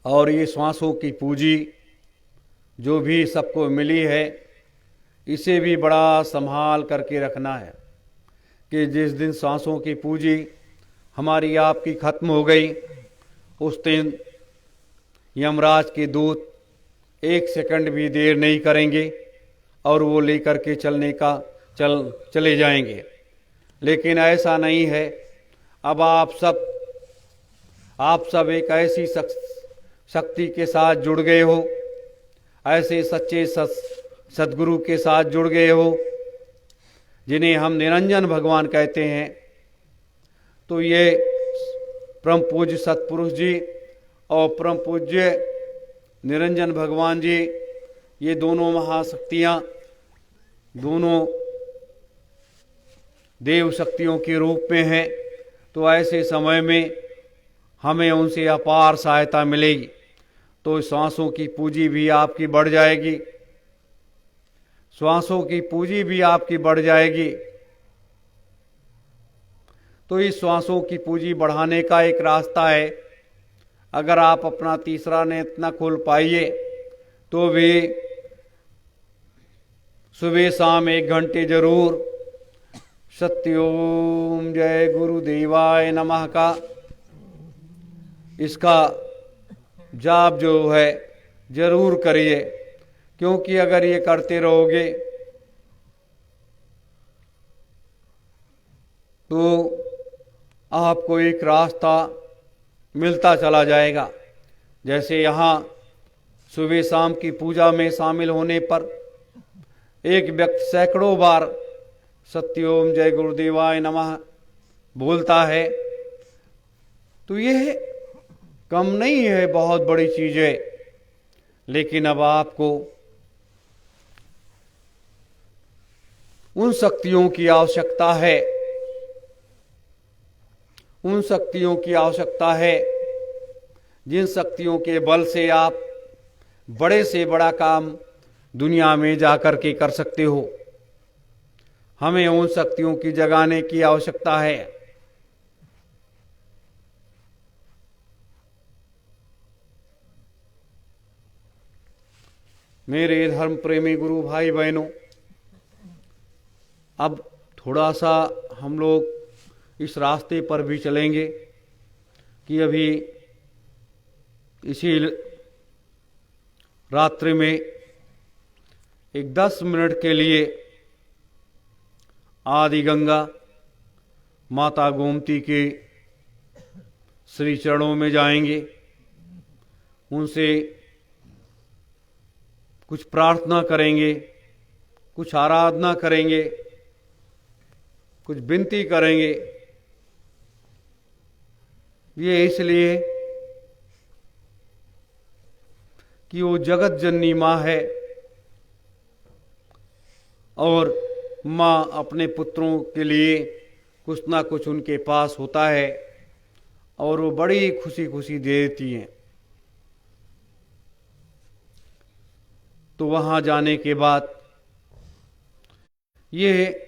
और ये श्वासों की पूंजी जो भी सबको मिली है, इसे भी बड़ा संभाल करके रखना है कि जिस दिन सांसों की पूंजी हमारी आपकी खत्म हो गई, उस दिन यमराज के दूत 1 सेकंड भी देर नहीं करेंगे और वो लेकर के चले जाएंगे। लेकिन ऐसा नहीं है। अब आप सब एक ऐसी शक्ति के साथ जुड़ गए हो, ऐसे सच्चे सद्गुरु के साथ जुड़ गए हो जिन्हें हम निरंजन भगवान कहते हैं। तो ये परम पूज्य सतपुरुष जी और परम पूज्य निरंजन भगवान जी, ये दोनों महाशक्तियाँ, दोनों देव शक्तियों के रूप में हैं। तो ऐसे समय में हमें उनसे अपार सहायता मिलेगी। तो श्वासों की पूंजी भी आपकी बढ़ जाएगी, श्वासों की पूंजी भी आपकी बढ़ जाएगी। तो इस श्वासों की पूंजी बढ़ाने का एक रास्ता है। अगर आप अपना तीसरा नेत्र न खोल पाइए तो भी सुबह शाम 1 घंटे जरूर सत्योम जय गुरुदेवाय नमः का इसका जाप जो है जरूर करिए। क्योंकि अगर ये करते रहोगे तो आपको एक रास्ता मिलता चला जाएगा। जैसे यहाँ सुबह शाम की पूजा में शामिल होने पर एक व्यक्ति सैकड़ों बार सत्योम जय गुरुदेवाय नमः बोलता है, तो यह कम नहीं है, बहुत बड़ी चीज है। लेकिन अब आपको उन शक्तियों की आवश्यकता है, उन शक्तियों की आवश्यकता है जिन शक्तियों के बल से आप बड़े से बड़ा काम दुनिया में जाकर के कर सकते हो। हमें उन शक्तियों की जगाने की आवश्यकता है। मेरे धर्म प्रेमी गुरु भाई बहनों, अब थोड़ा सा हम लोग इस रास्ते पर भी चलेंगे कि अभी इसी रात्रि में एक 10 मिनट के लिए आदि गंगा माता गोमती के श्री चरणों में जाएंगे, उनसे कुछ प्रार्थना करेंगे, कुछ आराधना करेंगे, कुछ विनती करेंगे। ये इसलिए कि वो जगत जननी माँ है और माँ अपने पुत्रों के लिए कुछ ना कुछ उनके पास होता है और वो बड़ी खुशी खुशी दे देती हैं। तो वहाँ जाने के बाद ये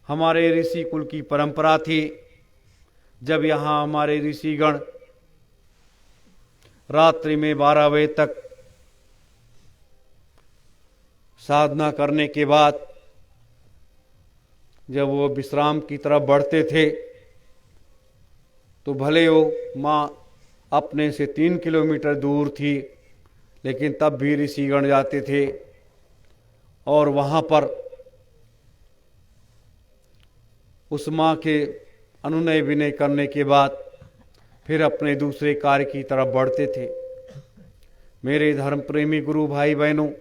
हमारे ऋषि कुल की परंपरा थी, जब यहाँ हमारे ऋषिगण रात्रि में 12 बजे तक साधना करने के बाद जब वो विश्राम की तरफ बढ़ते थे तो भले वो माँ अपने से 3 किलोमीटर दूर थी, लेकिन तब भी ऋषिगण जाते थे और वहाँ पर उस माँ के अनुनय विनय करने के बाद फिर अपने दूसरे कार्य की तरफ बढ़ते थे। मेरे धर्म प्रेमी गुरु भाई बहनों,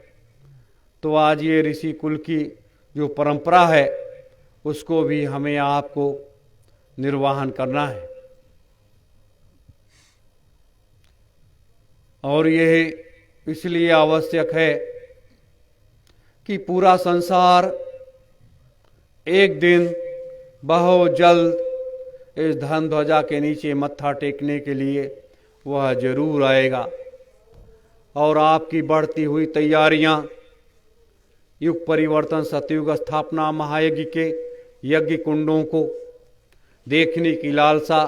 तो आज ये ऋषि कुल की जो परंपरा है उसको भी हमें आपको निर्वाहन करना है। और यह इसलिए आवश्यक है कि पूरा संसार एक दिन बहुत जल्द इस धर्म ध्वजा के नीचे मत्था टेकने के लिए वह जरूर आएगा। और आपकी बढ़ती हुई तैयारियां, युग परिवर्तन, सतयुग स्थापना, महायज्ञ के यज्ञ कुंडों को देखने की लालसा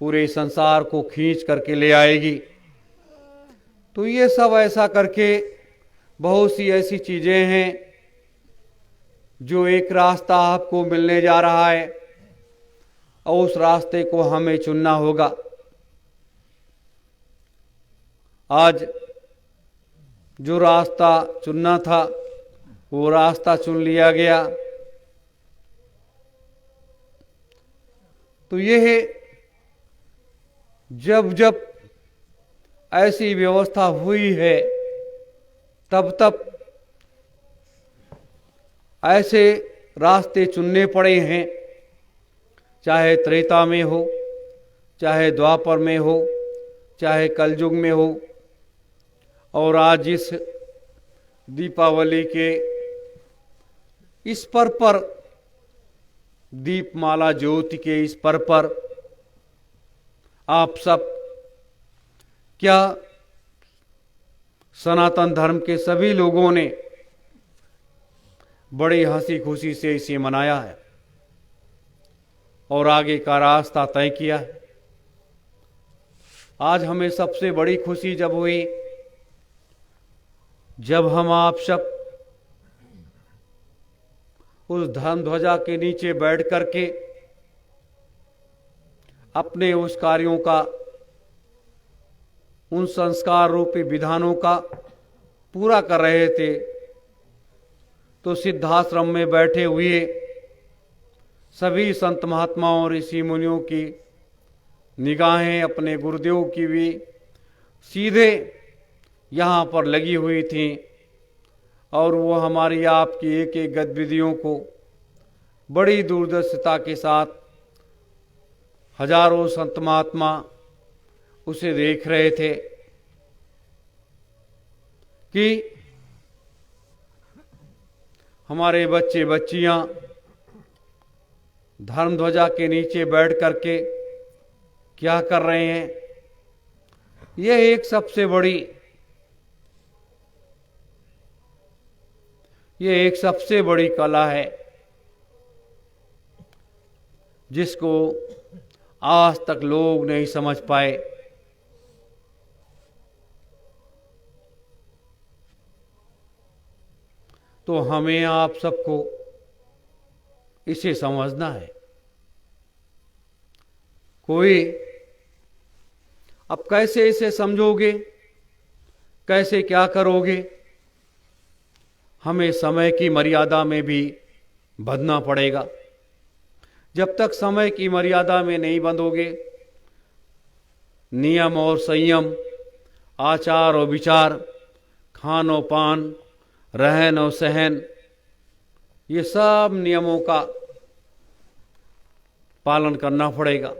पूरे संसार को खींच करके ले आएगी। तो ये सब ऐसा करके बहुत सी ऐसी चीजें हैं जो एक रास्ता आपको मिलने जा रहा है और उस रास्ते को हमें चुनना होगा। आज जो रास्ता चुनना था वो रास्ता चुन लिया गया। तो यह जब जब ऐसी व्यवस्था हुई है तब तब ऐसे रास्ते चुनने पड़े हैं, चाहे त्रेता में हो, चाहे द्वापर में हो, चाहे कलयुग में हो। और आज इस दीपावली के इस पर्व पर, दीपमाला ज्योति के इस पर्व पर आप सब क्या सनातन धर्म के सभी लोगों ने बड़ी हंसी खुशी से इसे मनाया है और आगे का रास्ता तय किया है। आज हमें सबसे बड़ी खुशी जब हुई जब हम आप सब उस धर्म ध्वजा के नीचे बैठ करके अपने उस कार्यों का, उन संस्कार रूपी विधानों का पूरा कर रहे थे। तो सिद्धाश्रम में बैठे हुए सभी संत महात्माओं, ऋषि मुनियों की निगाहें अपने गुरुदेव की भी सीधे यहाँ पर लगी हुई थी और वो हमारी आपकी एक एक गतिविधियों को बड़ी दूरदर्शिता के साथ हजारों संत महात्मा उसे देख रहे थे कि हमारे बच्चे बच्चियां धर्म ध्वजा के नीचे बैठ करके क्या कर रहे हैं। यह एक सबसे बड़ी कला है जिसको आज तक लोग नहीं समझ पाए। तो हमें आप सबको इसे समझना है। कोई अब कैसे इसे समझोगे, कैसे क्या करोगे, हमें समय की मर्यादा में भी बंधना पड़ेगा। जब तक समय की मर्यादा में नहीं बंधोगे, नियम और संयम, आचार और विचार, खान और पान, रहन और सहन, ये सब नियमों का पालन करना पड़ेगा।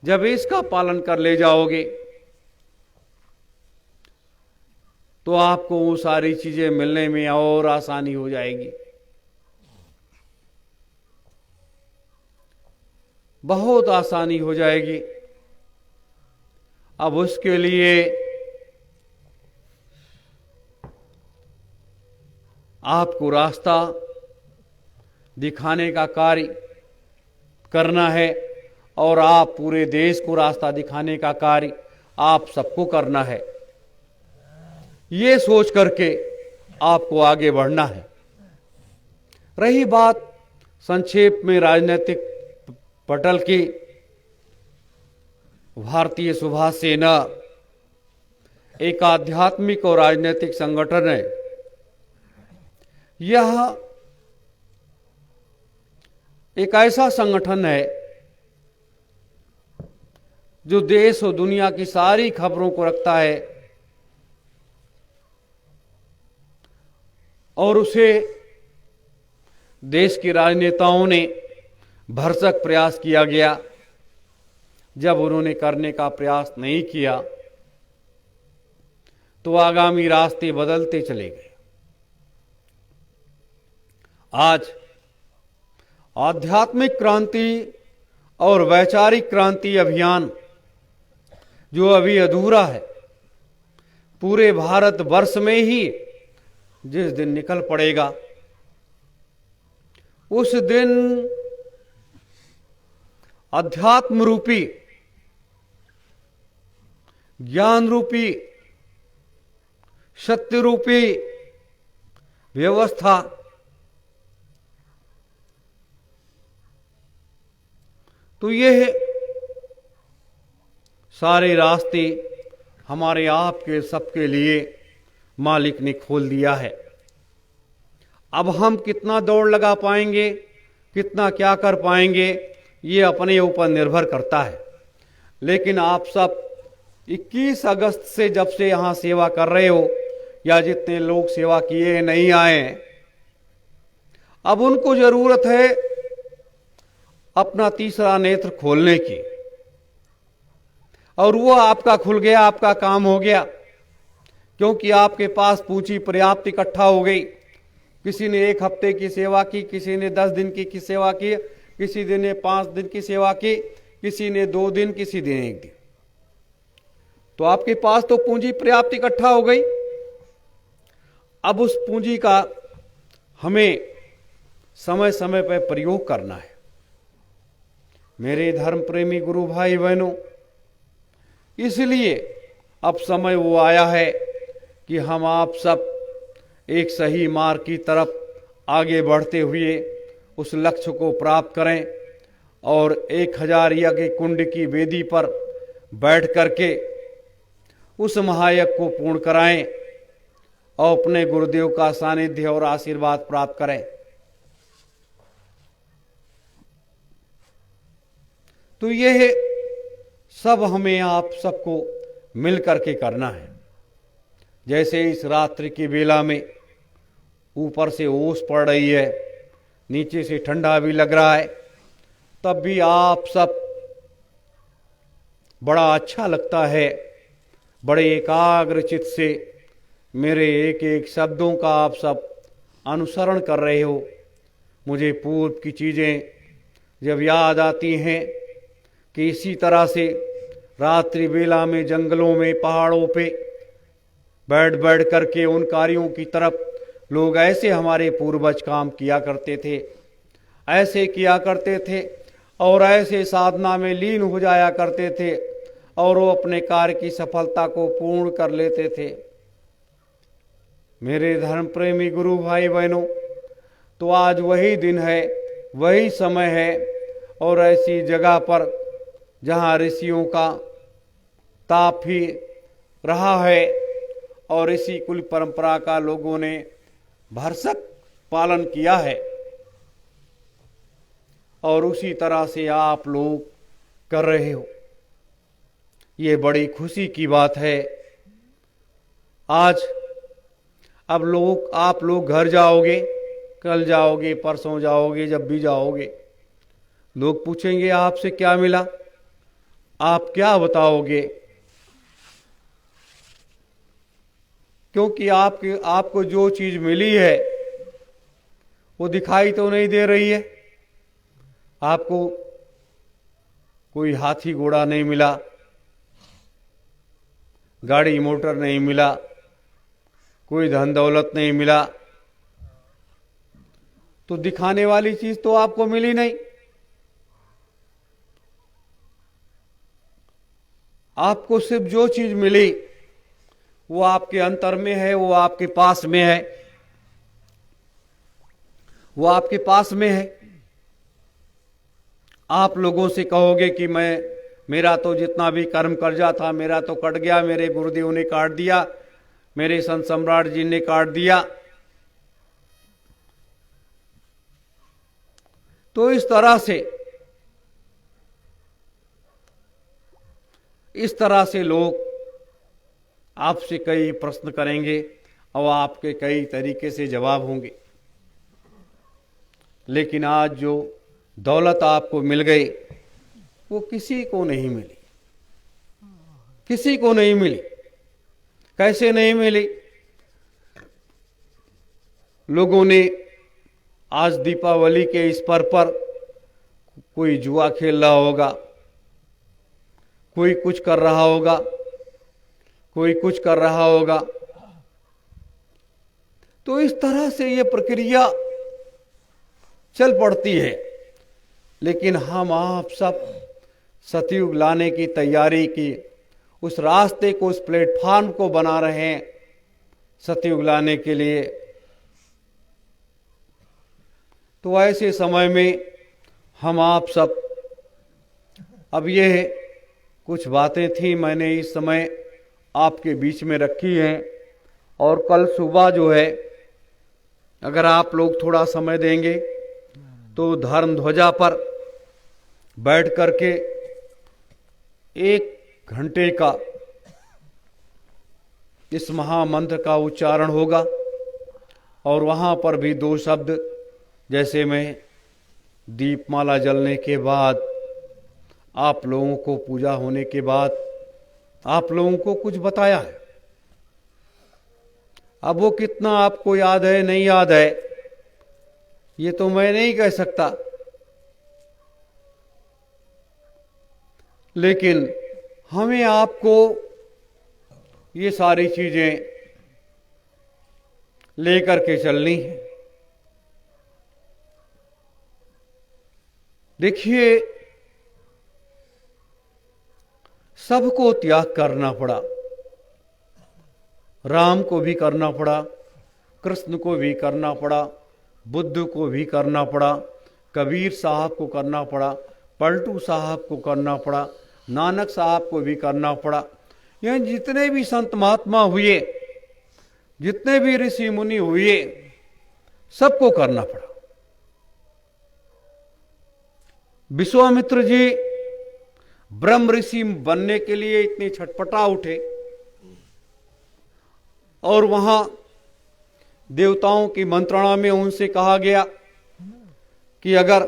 जब इसका पालन कर ले जाओगे तो आपको वो सारी चीजें मिलने में और आसानी हो जाएगी। बहुत आसानी हो जाएगी। अब उसके लिए आपको रास्ता दिखाने का कार्य करना है और आप पूरे देश को रास्ता दिखाने का कार्य आप सबको करना है। ये सोच करके आपको आगे बढ़ना है। रही बात संक्षेप में राजनीतिक पटल की, भारतीय सुभाष सेना एक आध्यात्मिक और राजनीतिक संगठन है। यह एक ऐसा संगठन है जो देश और दुनिया की सारी खबरों को रखता है और उसे देश के राजनेताओं ने भरसक प्रयास किया गया। जब उन्होंने करने का प्रयास नहीं किया तो आगामी रास्ते बदलते चले गए। आज आध्यात्मिक क्रांति और वैचारिक क्रांति अभियान जो अभी अधूरा है, पूरे भारत वर्ष में ही जिस दिन निकल पड़ेगा, उस दिन अध्यात्म रूपी, ज्ञान रूपी, सत्य रूपी व्यवस्था तो ये सारे रास्ते हमारे आपके सबके लिए मालिक ने खोल दिया है। अब हम कितना दौड़ लगा पाएंगे, कितना क्या कर पाएंगे, ये अपने ऊपर निर्भर करता है। लेकिन आप सब 21 अगस्त से जब से यहाँ सेवा कर रहे हो या जितने लोग सेवा किए नहीं आए, अब उनको जरूरत है अपना तीसरा नेत्र खोलने की, और वो आपका खुल गया, आपका काम हो गया, क्योंकि आपके पास पूंजी पर्याप्त इकट्ठा हो गई। किसी ने 1 हफ्ते की सेवा की, किसी ने 10 दिन की सेवा की, किसी ने 5 दिन की सेवा की, किसी ने 2 दिन, किसी दिन 1 दिन। तो आपके पास तो पूंजी पर्याप्त इकट्ठा हो गई। अब उस पूंजी का हमें समय समय पर प्रयोग करना है। मेरे धर्म प्रेमी गुरु भाई बहनों, इसलिए अब समय वो आया है कि हम आप सब एक सही मार्ग की तरफ आगे बढ़ते हुए उस लक्ष्य को प्राप्त करें और 1000 यज्ञ कुंड की वेदी पर बैठ करके उस महायज्ञ को पूर्ण कराएं और अपने गुरुदेव का सानिध्य और आशीर्वाद प्राप्त करें। तो यह सब हमें आप सबको मिल करके करना है। जैसे इस रात्रि की बेला में ऊपर से ओस पड़ रही है, नीचे से ठंडा भी लग रहा है, तब भी आप सब बड़ा अच्छा लगता है, बड़े एकाग्र चित्त से मेरे एक एक शब्दों का आप सब अनुसरण कर रहे हो। मुझे पूर्व की चीज़ें जब याद आती हैं कि इसी तरह से रात्रि बेला में जंगलों में पहाड़ों पे बैठ बैठ करके उन कार्यों की तरफ लोग ऐसे हमारे पूर्वज काम किया करते थे, ऐसे किया करते थे और ऐसे साधना में लीन हो जाया करते थे और वो अपने कार्य की सफलता को पूर्ण कर लेते थे। मेरे धर्म प्रेमी गुरु भाई बहनों, तो आज वही दिन है, वही समय है और ऐसी जगह पर जहाँ ऋषियों का ताप ही रहा है और इसी कुल परंपरा का लोगों ने भरसक पालन किया है और उसी तरह से आप लोग कर रहे हो। ये बड़ी खुशी की बात है। आज अब आप लोग घर जाओगे, कल जाओगे, परसों जाओगे, जब भी जाओगे, लोग पूछेंगे आपसे क्या मिला, आप क्या बताओगे? क्योंकि आपको जो चीज मिली है वो दिखाई तो नहीं दे रही है। आपको कोई हाथी घोड़ा नहीं मिला, गाड़ी मोटर नहीं मिला, कोई धन दौलत नहीं मिला, तो दिखाने वाली चीज तो आपको मिली नहीं। आपको सिर्फ जो चीज मिली वो आपके अंतर में है, वो आपके पास में है, वो आपके पास में है। आप लोगों से कहोगे कि मेरा तो जितना भी कर्म कर्जा था मेरा तो कट गया, मेरे गुरुदेव ने काट दिया, मेरे संत सम्राट जी ने काट दिया। तो इस तरह से लोग आपसे कई प्रश्न करेंगे और आपके कई तरीके से जवाब होंगे। लेकिन आज जो दौलत आपको मिल गई वो किसी को नहीं मिली, किसी को नहीं मिली। कैसे नहीं मिली? लोगों ने आज दीपावली के इस पर्व पर कोई जुआ खेल रहा होगा, कोई कुछ कर रहा होगा, कोई कुछ कर रहा होगा। तो इस तरह से ये प्रक्रिया चल पड़ती है। लेकिन हम आप सब सतयुग लाने की तैयारी की, उस रास्ते को, उस प्लेटफॉर्म को बना रहे हैं सतयुग लाने के लिए। तो ऐसे समय में हम आप सब, अब ये कुछ बातें थी मैंने इस समय आपके बीच में रखी हैं और कल सुबह जो है, अगर आप लोग थोड़ा समय देंगे तो धर्म ध्वजा पर बैठ करके 1 घंटे का इस महामंत्र का उच्चारण होगा और वहां पर भी 2 शब्द, जैसे मैं दीपमाला जलने के बाद, आप लोगों को पूजा होने के बाद आप लोगों को कुछ बताया है। अब वो कितना आपको याद है नहीं याद है ये तो मैं नहीं कह सकता, लेकिन हमें आपको ये सारी चीजें लेकर के चलनी है। देखिए, सबको त्याग करना पड़ा, राम को भी करना पड़ा, कृष्ण को भी करना पड़ा, बुद्ध को भी करना पड़ा, कबीर साहब को करना पड़ा, पलटू साहब को करना पड़ा, नानक साहब को भी करना पड़ा। यह जितने भी संत महात्मा हुए, जितने भी ऋषि मुनि हुए, सबको करना पड़ा। विश्वामित्र जी ब्रह्म ऋषि बनने के लिए इतने छटपटा उठे और वहां देवताओं की मंत्रणा में उनसे कहा गया कि अगर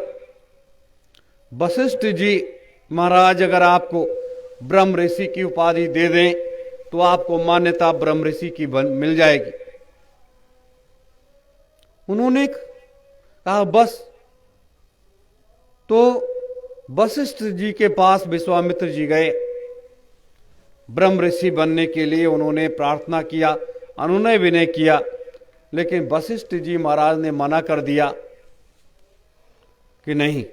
वशिष्ठ जी महाराज अगर आपको ब्रह्म ऋषि की उपाधि दे दें तो आपको मान्यता ब्रह्म ऋषि की मिल जाएगी। उन्होंने कहा बस। तो वशिष्ठ जी के पास विश्वामित्र जी गए, ब्रह्म ऋषि बनने के लिए उन्होंने प्रार्थना किया, अनुनय विनय किया, लेकिन वशिष्ठ जी महाराज ने मना कर दिया कि नहीं,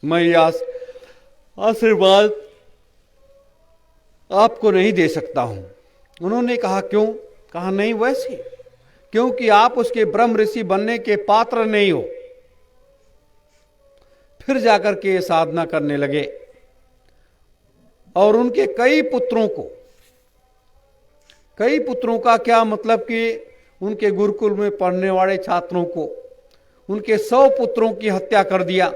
मैं यह आशीर्वाद आपको नहीं दे सकता हूं। उन्होंने कहा क्यों? कहा नहीं, वैसे क्योंकि आप उसके ब्रह्म ऋषि बनने के पात्र नहीं हो। फिर जाकर के ये साधना करने लगे और उनके कई पुत्रों का क्या मतलब कि उनके गुरुकुल में पढ़ने वाले छात्रों को उनके 100 पुत्रों की हत्या कर दिया।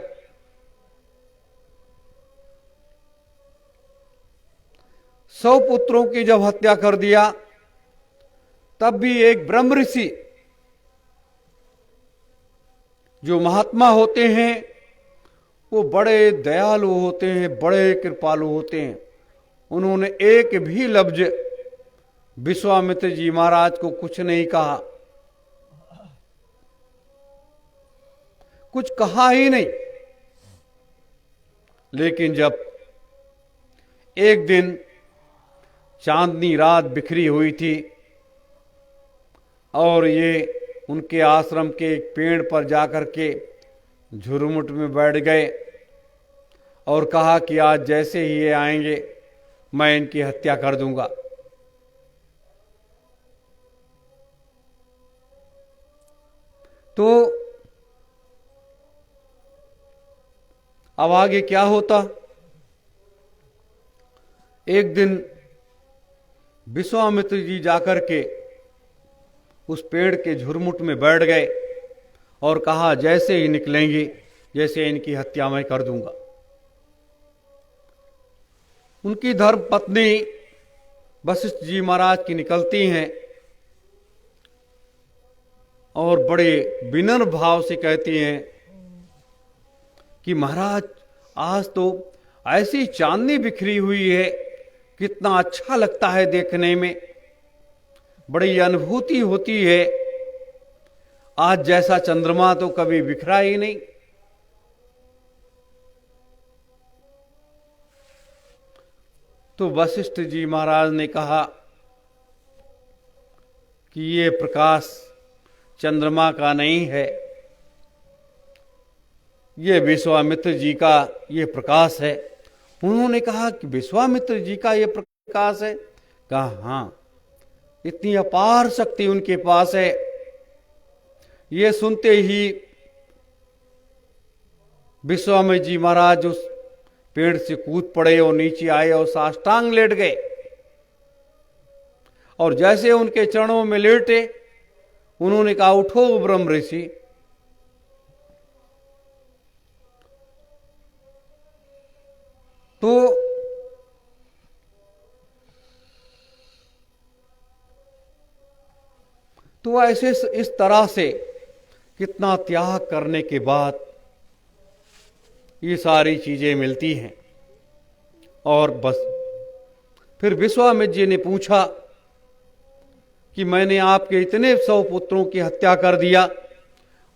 सौ पुत्रों की जब हत्या कर दिया तब भी एक ब्रह्म ऋषि जो महात्मा होते हैं वो बड़े दयालु होते हैं, बड़े कृपालु होते हैं। उन्होंने एक भी लफ्ज विश्वामित्र जी महाराज को कुछ नहीं कहा, कुछ कहा ही नहीं। लेकिन जब एक दिन चांदनी रात बिखरी हुई थी और ये उनके आश्रम के एक पेड़ पर जाकर के झुरमुट में बैठ गए और कहा कि आज जैसे ही ये आएंगे मैं इनकी हत्या कर दूंगा। तो अब आगे क्या होता? एक दिन विश्वामित्र जी जाकर के उस पेड़ के झुरमुट में बैठ गए और कहा जैसे ही निकलेंगे जैसे इनकी हत्या मैं कर दूंगा। उनकी धर्म पत्नी वशिष्ठ जी महाराज की निकलती हैं और बड़े विनम्र भाव से कहती हैं कि महाराज आज तो ऐसी चांदनी बिखरी हुई है, कितना अच्छा लगता है देखने में, बड़ी अनुभूति होती है। आज जैसा चंद्रमा तो कभी बिखरा ही नहीं। तो वशिष्ठ जी महाराज ने कहा कि ये प्रकाश चंद्रमा का नहीं है, ये विश्वामित्र जी का ये प्रकाश है। उन्होंने कहा कि विश्वामित्र जी का ये प्रकाश है? कहा हां, इतनी अपार शक्ति उनके पास है। ये सुनते ही विश्वामित्र जी महाराज उस पेड़ से कूद पड़े और नीचे आए और साष्टांग लेट गए और जैसे उनके चरणों में लेटे उन्होंने कहा उठो ब्रह्म ऋषि। तो ऐसे इस तरह से कितना त्याग करने के बाद ये सारी चीजें मिलती हैं। और बस फिर विश्वामित्र जी ने पूछा कि मैंने आपके इतने 100 पुत्रों की हत्या कर दिया,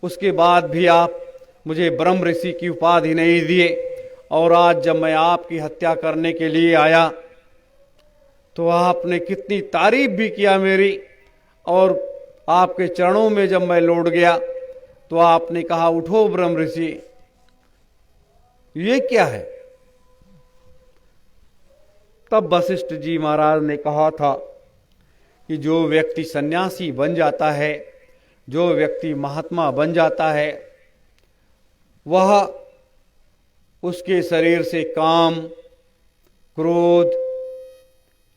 उसके बाद भी आप मुझे ब्रह्म ऋषि की उपाधि नहीं दिए, और आज जब मैं आपकी हत्या करने के लिए आया तो आपने कितनी तारीफ भी किया मेरी, और आपके चरणों में जब मैं लौट गया तो आपने कहा उठो ब्रह्म ऋषि। ये क्या है? तब वशिष्ठ जी महाराज ने कहा था कि जो व्यक्ति सन्यासी बन जाता है, जो व्यक्ति महात्मा बन जाता है, वह उसके शरीर से काम, क्रोध,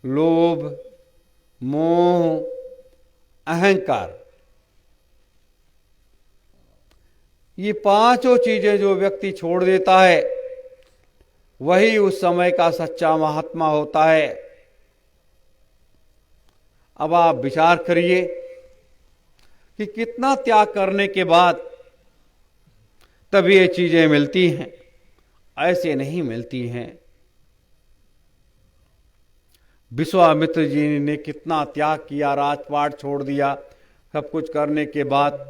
लोभ, मोह, अहंकार, ये पांचों चीजें जो व्यक्ति छोड़ देता है वही उस समय का सच्चा महात्मा होता है। अब आप विचार करिए कि कितना त्याग करने के बाद तब ये चीजें मिलती हैं, ऐसे नहीं मिलती हैं। विश्वामित्र जी ने कितना त्याग किया, राजपाट छोड़ दिया, सब कुछ करने के बाद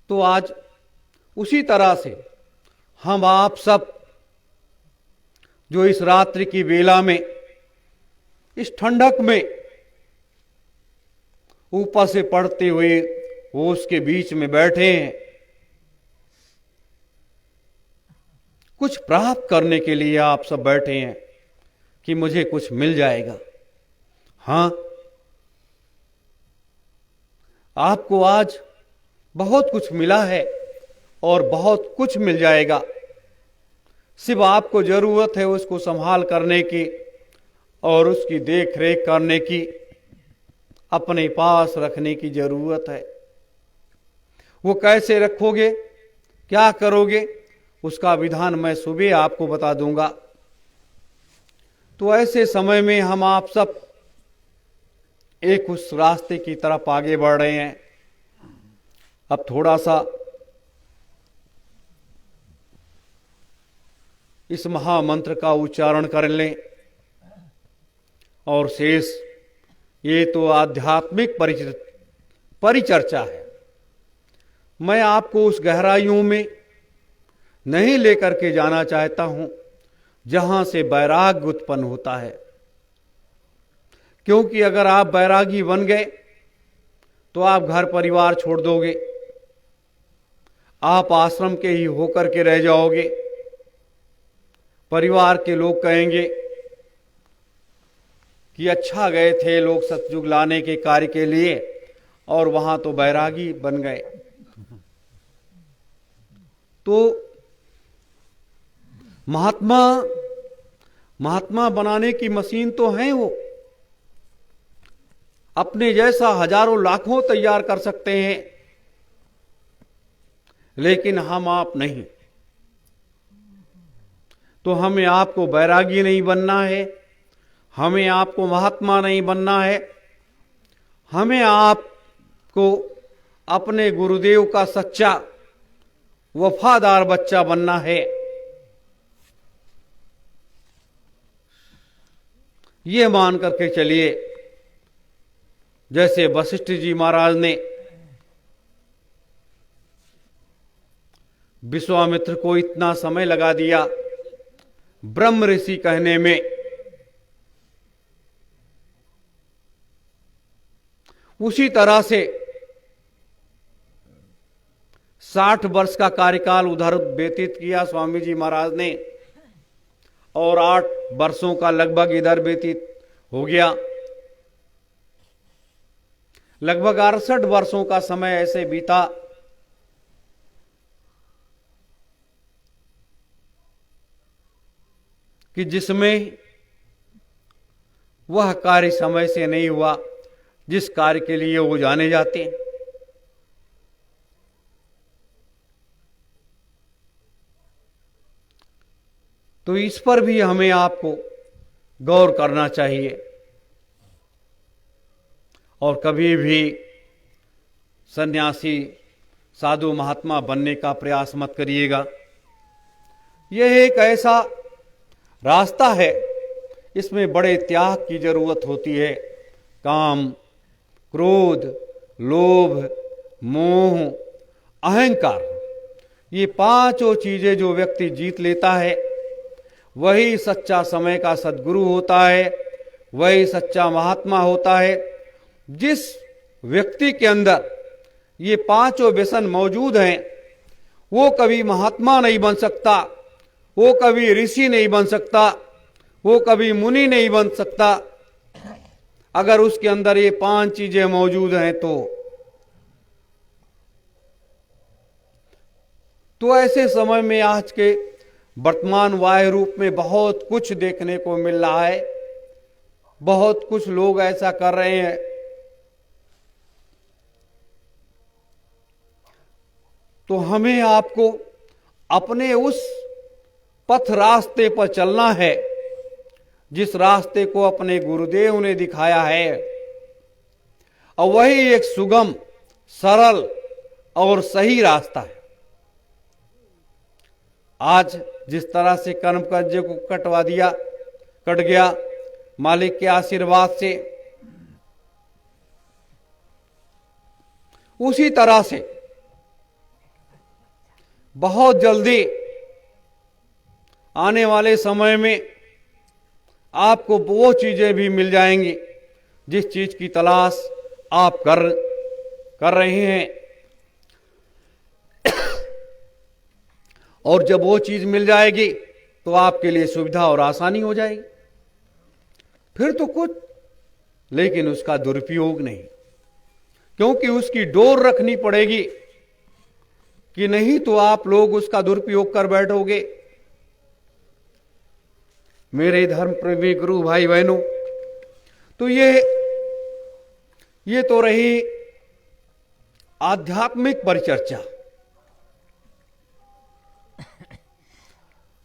तो आज उसी तरह से हम आप सब जो इस रात्रि की बेला में, इस ठंडक में ऊपर से पड़ते हुए ओस के बीच में बैठे हैं, कुछ प्राप्त करने के लिए आप सब बैठे हैं कि मुझे कुछ मिल जाएगा। हाँ, आपको आज बहुत कुछ मिला है और बहुत कुछ मिल जाएगा। सिर्फ आपको जरूरत है उसको संभाल करने की और उसकी देख रेख करने की, अपने पास रखने की जरूरत है। वो कैसे रखोगे, क्या करोगे, उसका विधान मैं सुबह आपको बता दूंगा। तो ऐसे समय में हम आप सब एक उस रास्ते की तरफ आगे बढ़ रहे हैं। अब थोड़ा सा इस महामंत्र का उच्चारण कर लें और शेष ये तो आध्यात्मिक परिचर्चा है। मैं आपको उस गहराइयों में नहीं लेकर के जाना चाहता हूं जहां से वैराग्य उत्पन्न होता है, क्योंकि अगर आप वैरागी बन गए तो आप घर परिवार छोड़ दोगे, आप आश्रम के ही होकर के रह जाओगे। परिवार के लोग कहेंगे कि अच्छा गए थे लोग सतयुग लाने के कार्य के लिए और वहां तो बैरागी बन गए। तो महात्मा बनाने की मशीन तो है वो, अपने जैसा हजारों लाखों तैयार कर सकते हैं, लेकिन हम आप नहीं। तो हमें आपको बैरागी नहीं बनना है, हमें आपको महात्मा नहीं बनना है, हमें आपको अपने गुरुदेव का सच्चा वफादार बच्चा बनना है। ये मान करके चलिए, जैसे वशिष्ठ जी महाराज ने विश्वामित्र को इतना समय लगा दिया ब्रह्म ऋषि कहने में, उसी तरह से 60 वर्ष का कार्यकाल उधर व्यतीत किया स्वामी जी महाराज ने और 8 वर्षों का लगभग इधर व्यतीत हो गया। लगभग 68 वर्षों का समय ऐसे बीता कि जिसमें वह कार्य समय से नहीं हुआ जिस कार्य के लिए वो जाने जाते। तो इस पर भी हमें आपको गौर करना चाहिए और कभी भी सन्यासी साधु महात्मा बनने का प्रयास मत करिएगा। यह एक ऐसा रास्ता है, इसमें बड़े त्याग की जरूरत होती है। काम, क्रोध, लोभ, मोह, अहंकार, ये पांचों चीजें जो व्यक्ति जीत लेता है वही सच्चा समय का सद्गुरु होता है, वही सच्चा महात्मा होता है। जिस व्यक्ति के अंदर ये पांचों व्यसन मौजूद हैं वो कभी महात्मा नहीं बन सकता, वो कभी ऋषि नहीं बन सकता, वो कभी मुनि नहीं बन सकता। अगर उसके अंदर ये 5 चीजें मौजूद हैं तो ऐसे समय में आज के वर्तमान वायु रूप में बहुत कुछ देखने को मिल रहा है, बहुत कुछ लोग ऐसा कर रहे हैं। तो हमें आपको अपने उस पथ रास्ते पर चलना है जिस रास्ते को अपने गुरुदेव ने दिखाया है, और वही एक सुगम, सरल और सही रास्ता है। आज जिस तरह से कर्म कर्जे को कट गया मालिक के आशीर्वाद से, उसी तरह से बहुत जल्दी आने वाले समय में आपको वो चीजें भी मिल जाएंगी जिस चीज की तलाश आप कर रहे हैं। और जब वो चीज मिल जाएगी तो आपके लिए सुविधा और आसानी हो जाएगी। फिर तो कुछ लेकिन उसका दुरुपयोग नहीं, क्योंकि उसकी डोर रखनी पड़ेगी कि नहीं तो आप लोग उसका दुरुपयोग कर बैठोगे। मेरे धर्म प्रेमी गुरु भाई बहनों, तो ये तो रही आध्यात्मिक परिचर्चा।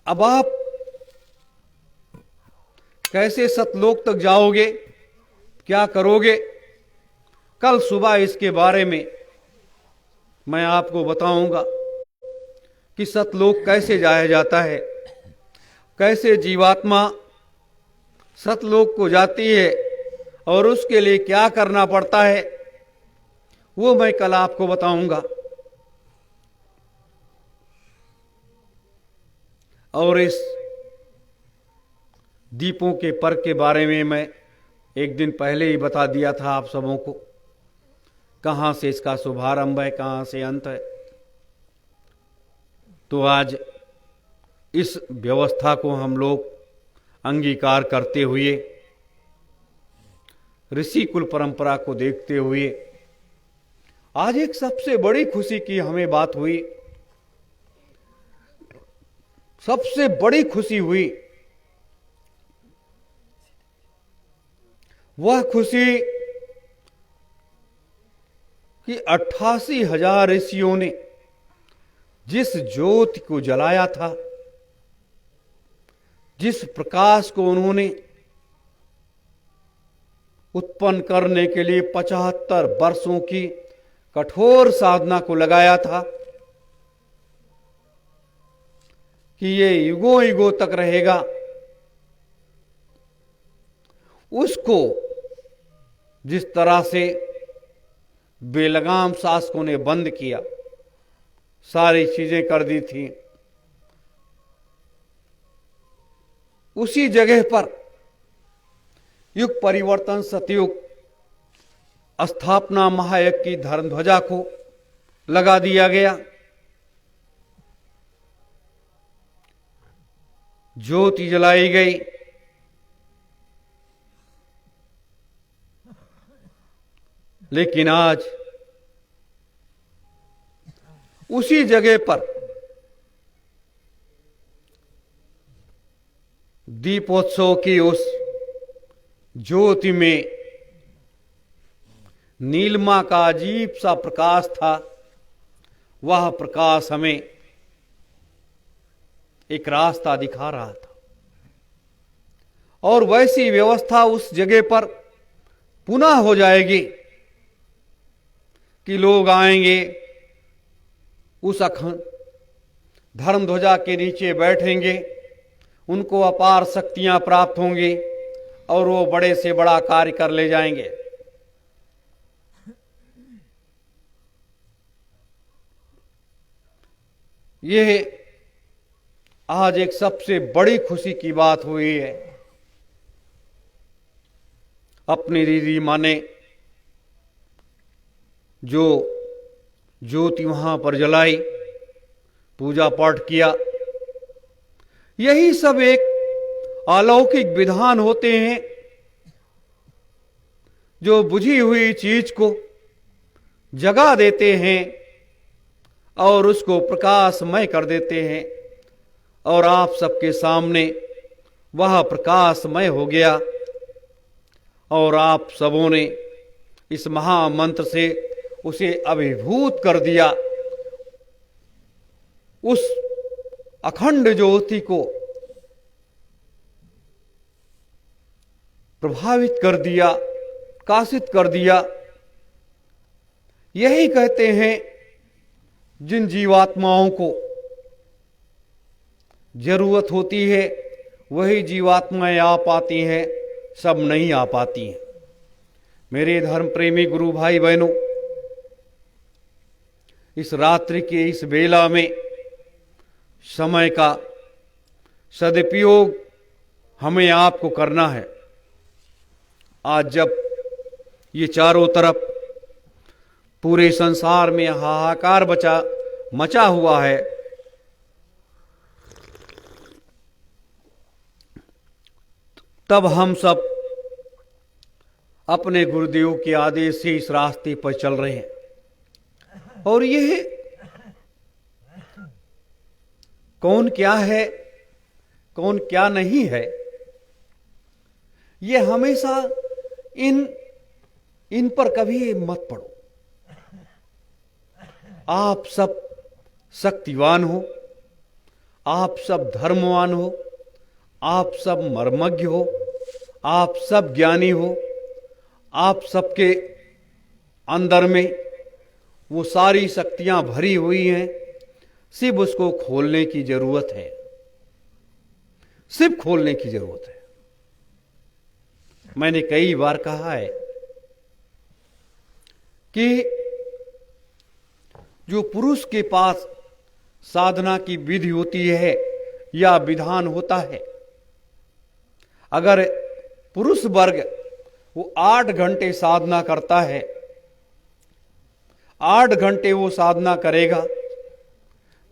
अब आप कैसे सतलोक तक जाओगे, क्या करोगे, कल सुबह इसके बारे में मैं आपको बताऊंगा कि सतलोक कैसे जाया जाता है, कैसे जीवात्मा सतलोक को जाती है और उसके लिए क्या करना पड़ता है, वो मैं कल आपको बताऊंगा। और इस दीपों के पर्व के बारे में मैं एक दिन पहले ही बता दिया था आप सबों को, कहां से इसका शुभारंभ है, कहां से अंत है। तो आज इस व्यवस्था को हम लोग अंगीकार करते हुए, ऋषि कुल परंपरा को देखते हुए, आज एक सबसे बड़ी खुशी की हमें बात हुई, सबसे बड़ी खुशी हुई। वह खुशी कि 88,000 ऋषियों ने जिस ज्योति को जलाया था, जिस प्रकाश को उन्होंने उत्पन्न करने के लिए 75 वर्षों की कठोर साधना को लगाया था कि ये युगों युगों तक रहेगा, उसको जिस तरह से बेलगाम शासकों ने बंद किया, सारी चीजें कर दी थी, उसी जगह पर युग परिवर्तन सतयुग स्थापना महायज्ञ की धर्म ध्वजा को लगा दिया गया। ज्योति जलाई गई, लेकिन आज उसी जगह पर दीपोत्सव की उस ज्योति में नीलिमा का अजीब सा प्रकाश था। वह प्रकाश हमें एक रास्ता दिखा रहा था, और वैसी व्यवस्था उस जगह पर पुनः हो जाएगी कि लोग आएंगे, उस अखंड धर्म ध्वजा के नीचे बैठेंगे, उनको अपार शक्तियां प्राप्त होंगी और वो बड़े से बड़ा कार्य कर ले जाएंगे। यह आज एक सबसे बड़ी खुशी की बात हुई है। अपनी दीदी माँ ने जो ज्योति वहां पर जलाई, पूजा पाठ किया, यही सब एक अलौकिक विधान होते हैं जो बुझी हुई चीज को जगा देते हैं और उसको प्रकाशमय कर देते हैं। और आप सबके सामने वह प्रकाशमय हो गया और आप सबों ने इस महामंत्र से उसे अभिभूत कर दिया, उस अखंड ज्योति को प्रभावित कर दिया, प्रकाशित कर दिया। यही कहते हैं जिन जीवात्माओं को जरूरत होती है वही जीवात्माएं आ पाती हैं, सब नहीं आ पाती हैं। मेरे धर्म प्रेमी गुरु भाई बहनों, इस रात्रि के इस बेला में समय का सदुपयोग हमें आपको करना है। आज जब ये चारों तरफ पूरे संसार में हाहाकार मचा हुआ है, तब हम सब अपने गुरुदेव के आदेश से इस रास्ते पर चल रहे हैं। और ये कौन क्या है, कौन क्या नहीं है, ये हमेशा इन पर कभी मत पड़ो। आप सब शक्तिवान हो, आप सब धर्मवान हो, आप सब मर्मज्ञ हो, आप सब ज्ञानी हो, आप सबके अंदर में वो सारी शक्तियां भरी हुई हैं। सिर्फ उसको खोलने की जरूरत है, सिर्फ खोलने की जरूरत है। मैंने कई बार कहा है कि जो पुरुष के पास साधना की विधि होती है या विधान होता है, अगर पुरुष वर्ग वो 8 घंटे साधना करता है, 8 घंटे वो साधना करेगा,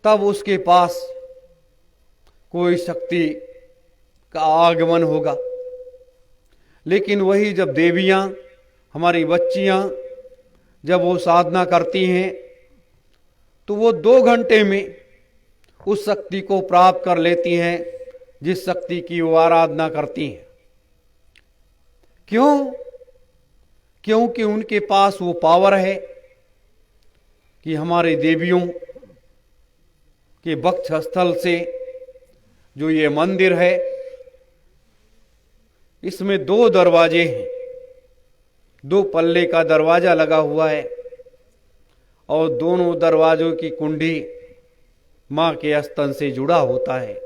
तब उसके पास कोई शक्ति का आगमन होगा। लेकिन वही जब देवियां, हमारी बच्चियां जब वो साधना करती हैं, तो वो 2 घंटे में उस शक्ति को प्राप्त कर लेती हैं जिस शक्ति की वो आराधना करती हैं। क्यों? क्योंकि उनके पास वो पावर है कि हमारे देवियों के वक्ष स्थल से जो ये मंदिर है, इसमें 2 दरवाजे हैं, 2 पल्ले का दरवाजा लगा हुआ है और दोनों दरवाजों की कुंडी मां के स्तन से जुड़ा होता है।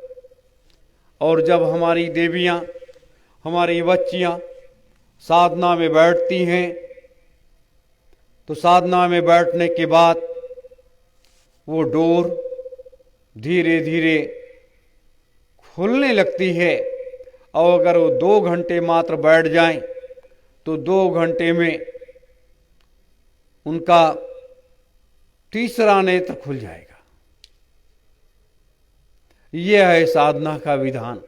और जब हमारी देवियां, हमारी बच्चियां साधना में बैठती हैं, तो साधना में बैठने के बाद वो डोर धीरे धीरे खुलने लगती है। और अगर वो 2 घंटे मात्र बैठ जाएं, तो 2 घंटे में उनका तीसरा नेत्र खुल जाएगा। यह है साधना का विधान।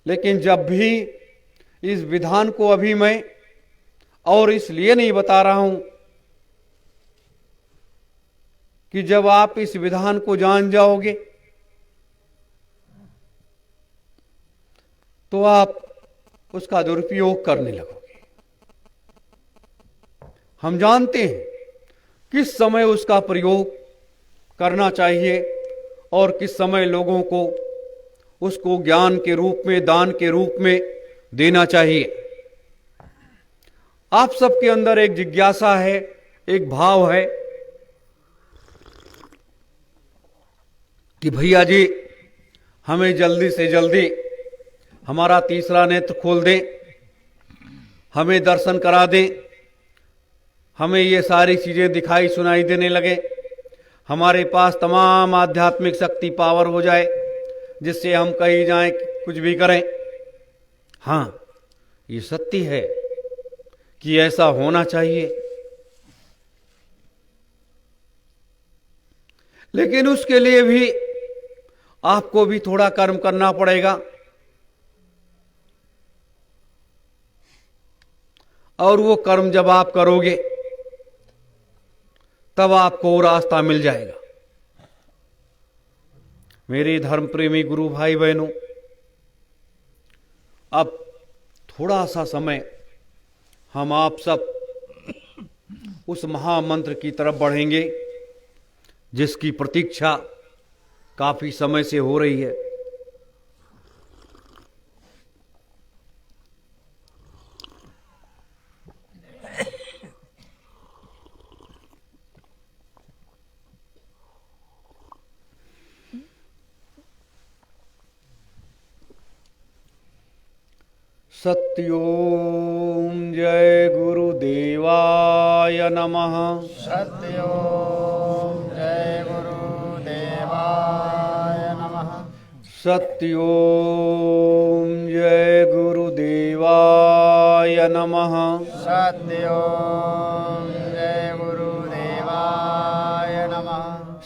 लेकिन जब भी इस विधान को अभी मैं और इसलिए नहीं बता रहा हूं कि जब आप इस विधान को जान जाओगे तो आप उसका दुरुपयोग करने लगोगे। हम जानते हैं किस समय उसका प्रयोग करना चाहिए और किस समय लोगों को उसको ज्ञान के रूप में, दान के रूप में देना चाहिए। आप सबके अंदर एक जिज्ञासा है, एक भाव है कि भैया जी हमें जल्दी से जल्दी हमारा तीसरा नेत्र खोल दें, हमें दर्शन करा दें, हमें ये सारी चीजें दिखाई सुनाई देने लगे, हमारे पास तमाम आध्यात्मिक शक्ति पावर हो जाए जिससे हम कहीं जाएं, कुछ भी करें। हाँ, ये सत्य है कि ऐसा होना चाहिए, लेकिन उसके लिए भी आपको भी थोड़ा कर्म करना पड़ेगा। और वो कर्म जब आप करोगे तब आपको वो रास्ता मिल जाएगा। मेरे धर्म प्रेमी गुरु भाई बहनों, अब थोड़ा सा समय हम आप सब उस महामंत्र की तरफ बढ़ेंगे जिसकी प्रतीक्षा काफी समय से हो रही है। सत्योम जय गुरुदेवाय नमः। सत्योम जय गुरुदेवाय नमः। सत्योम जय गुरुदेवाय नमः। सत्योम जय गुरुदेवाय नमः।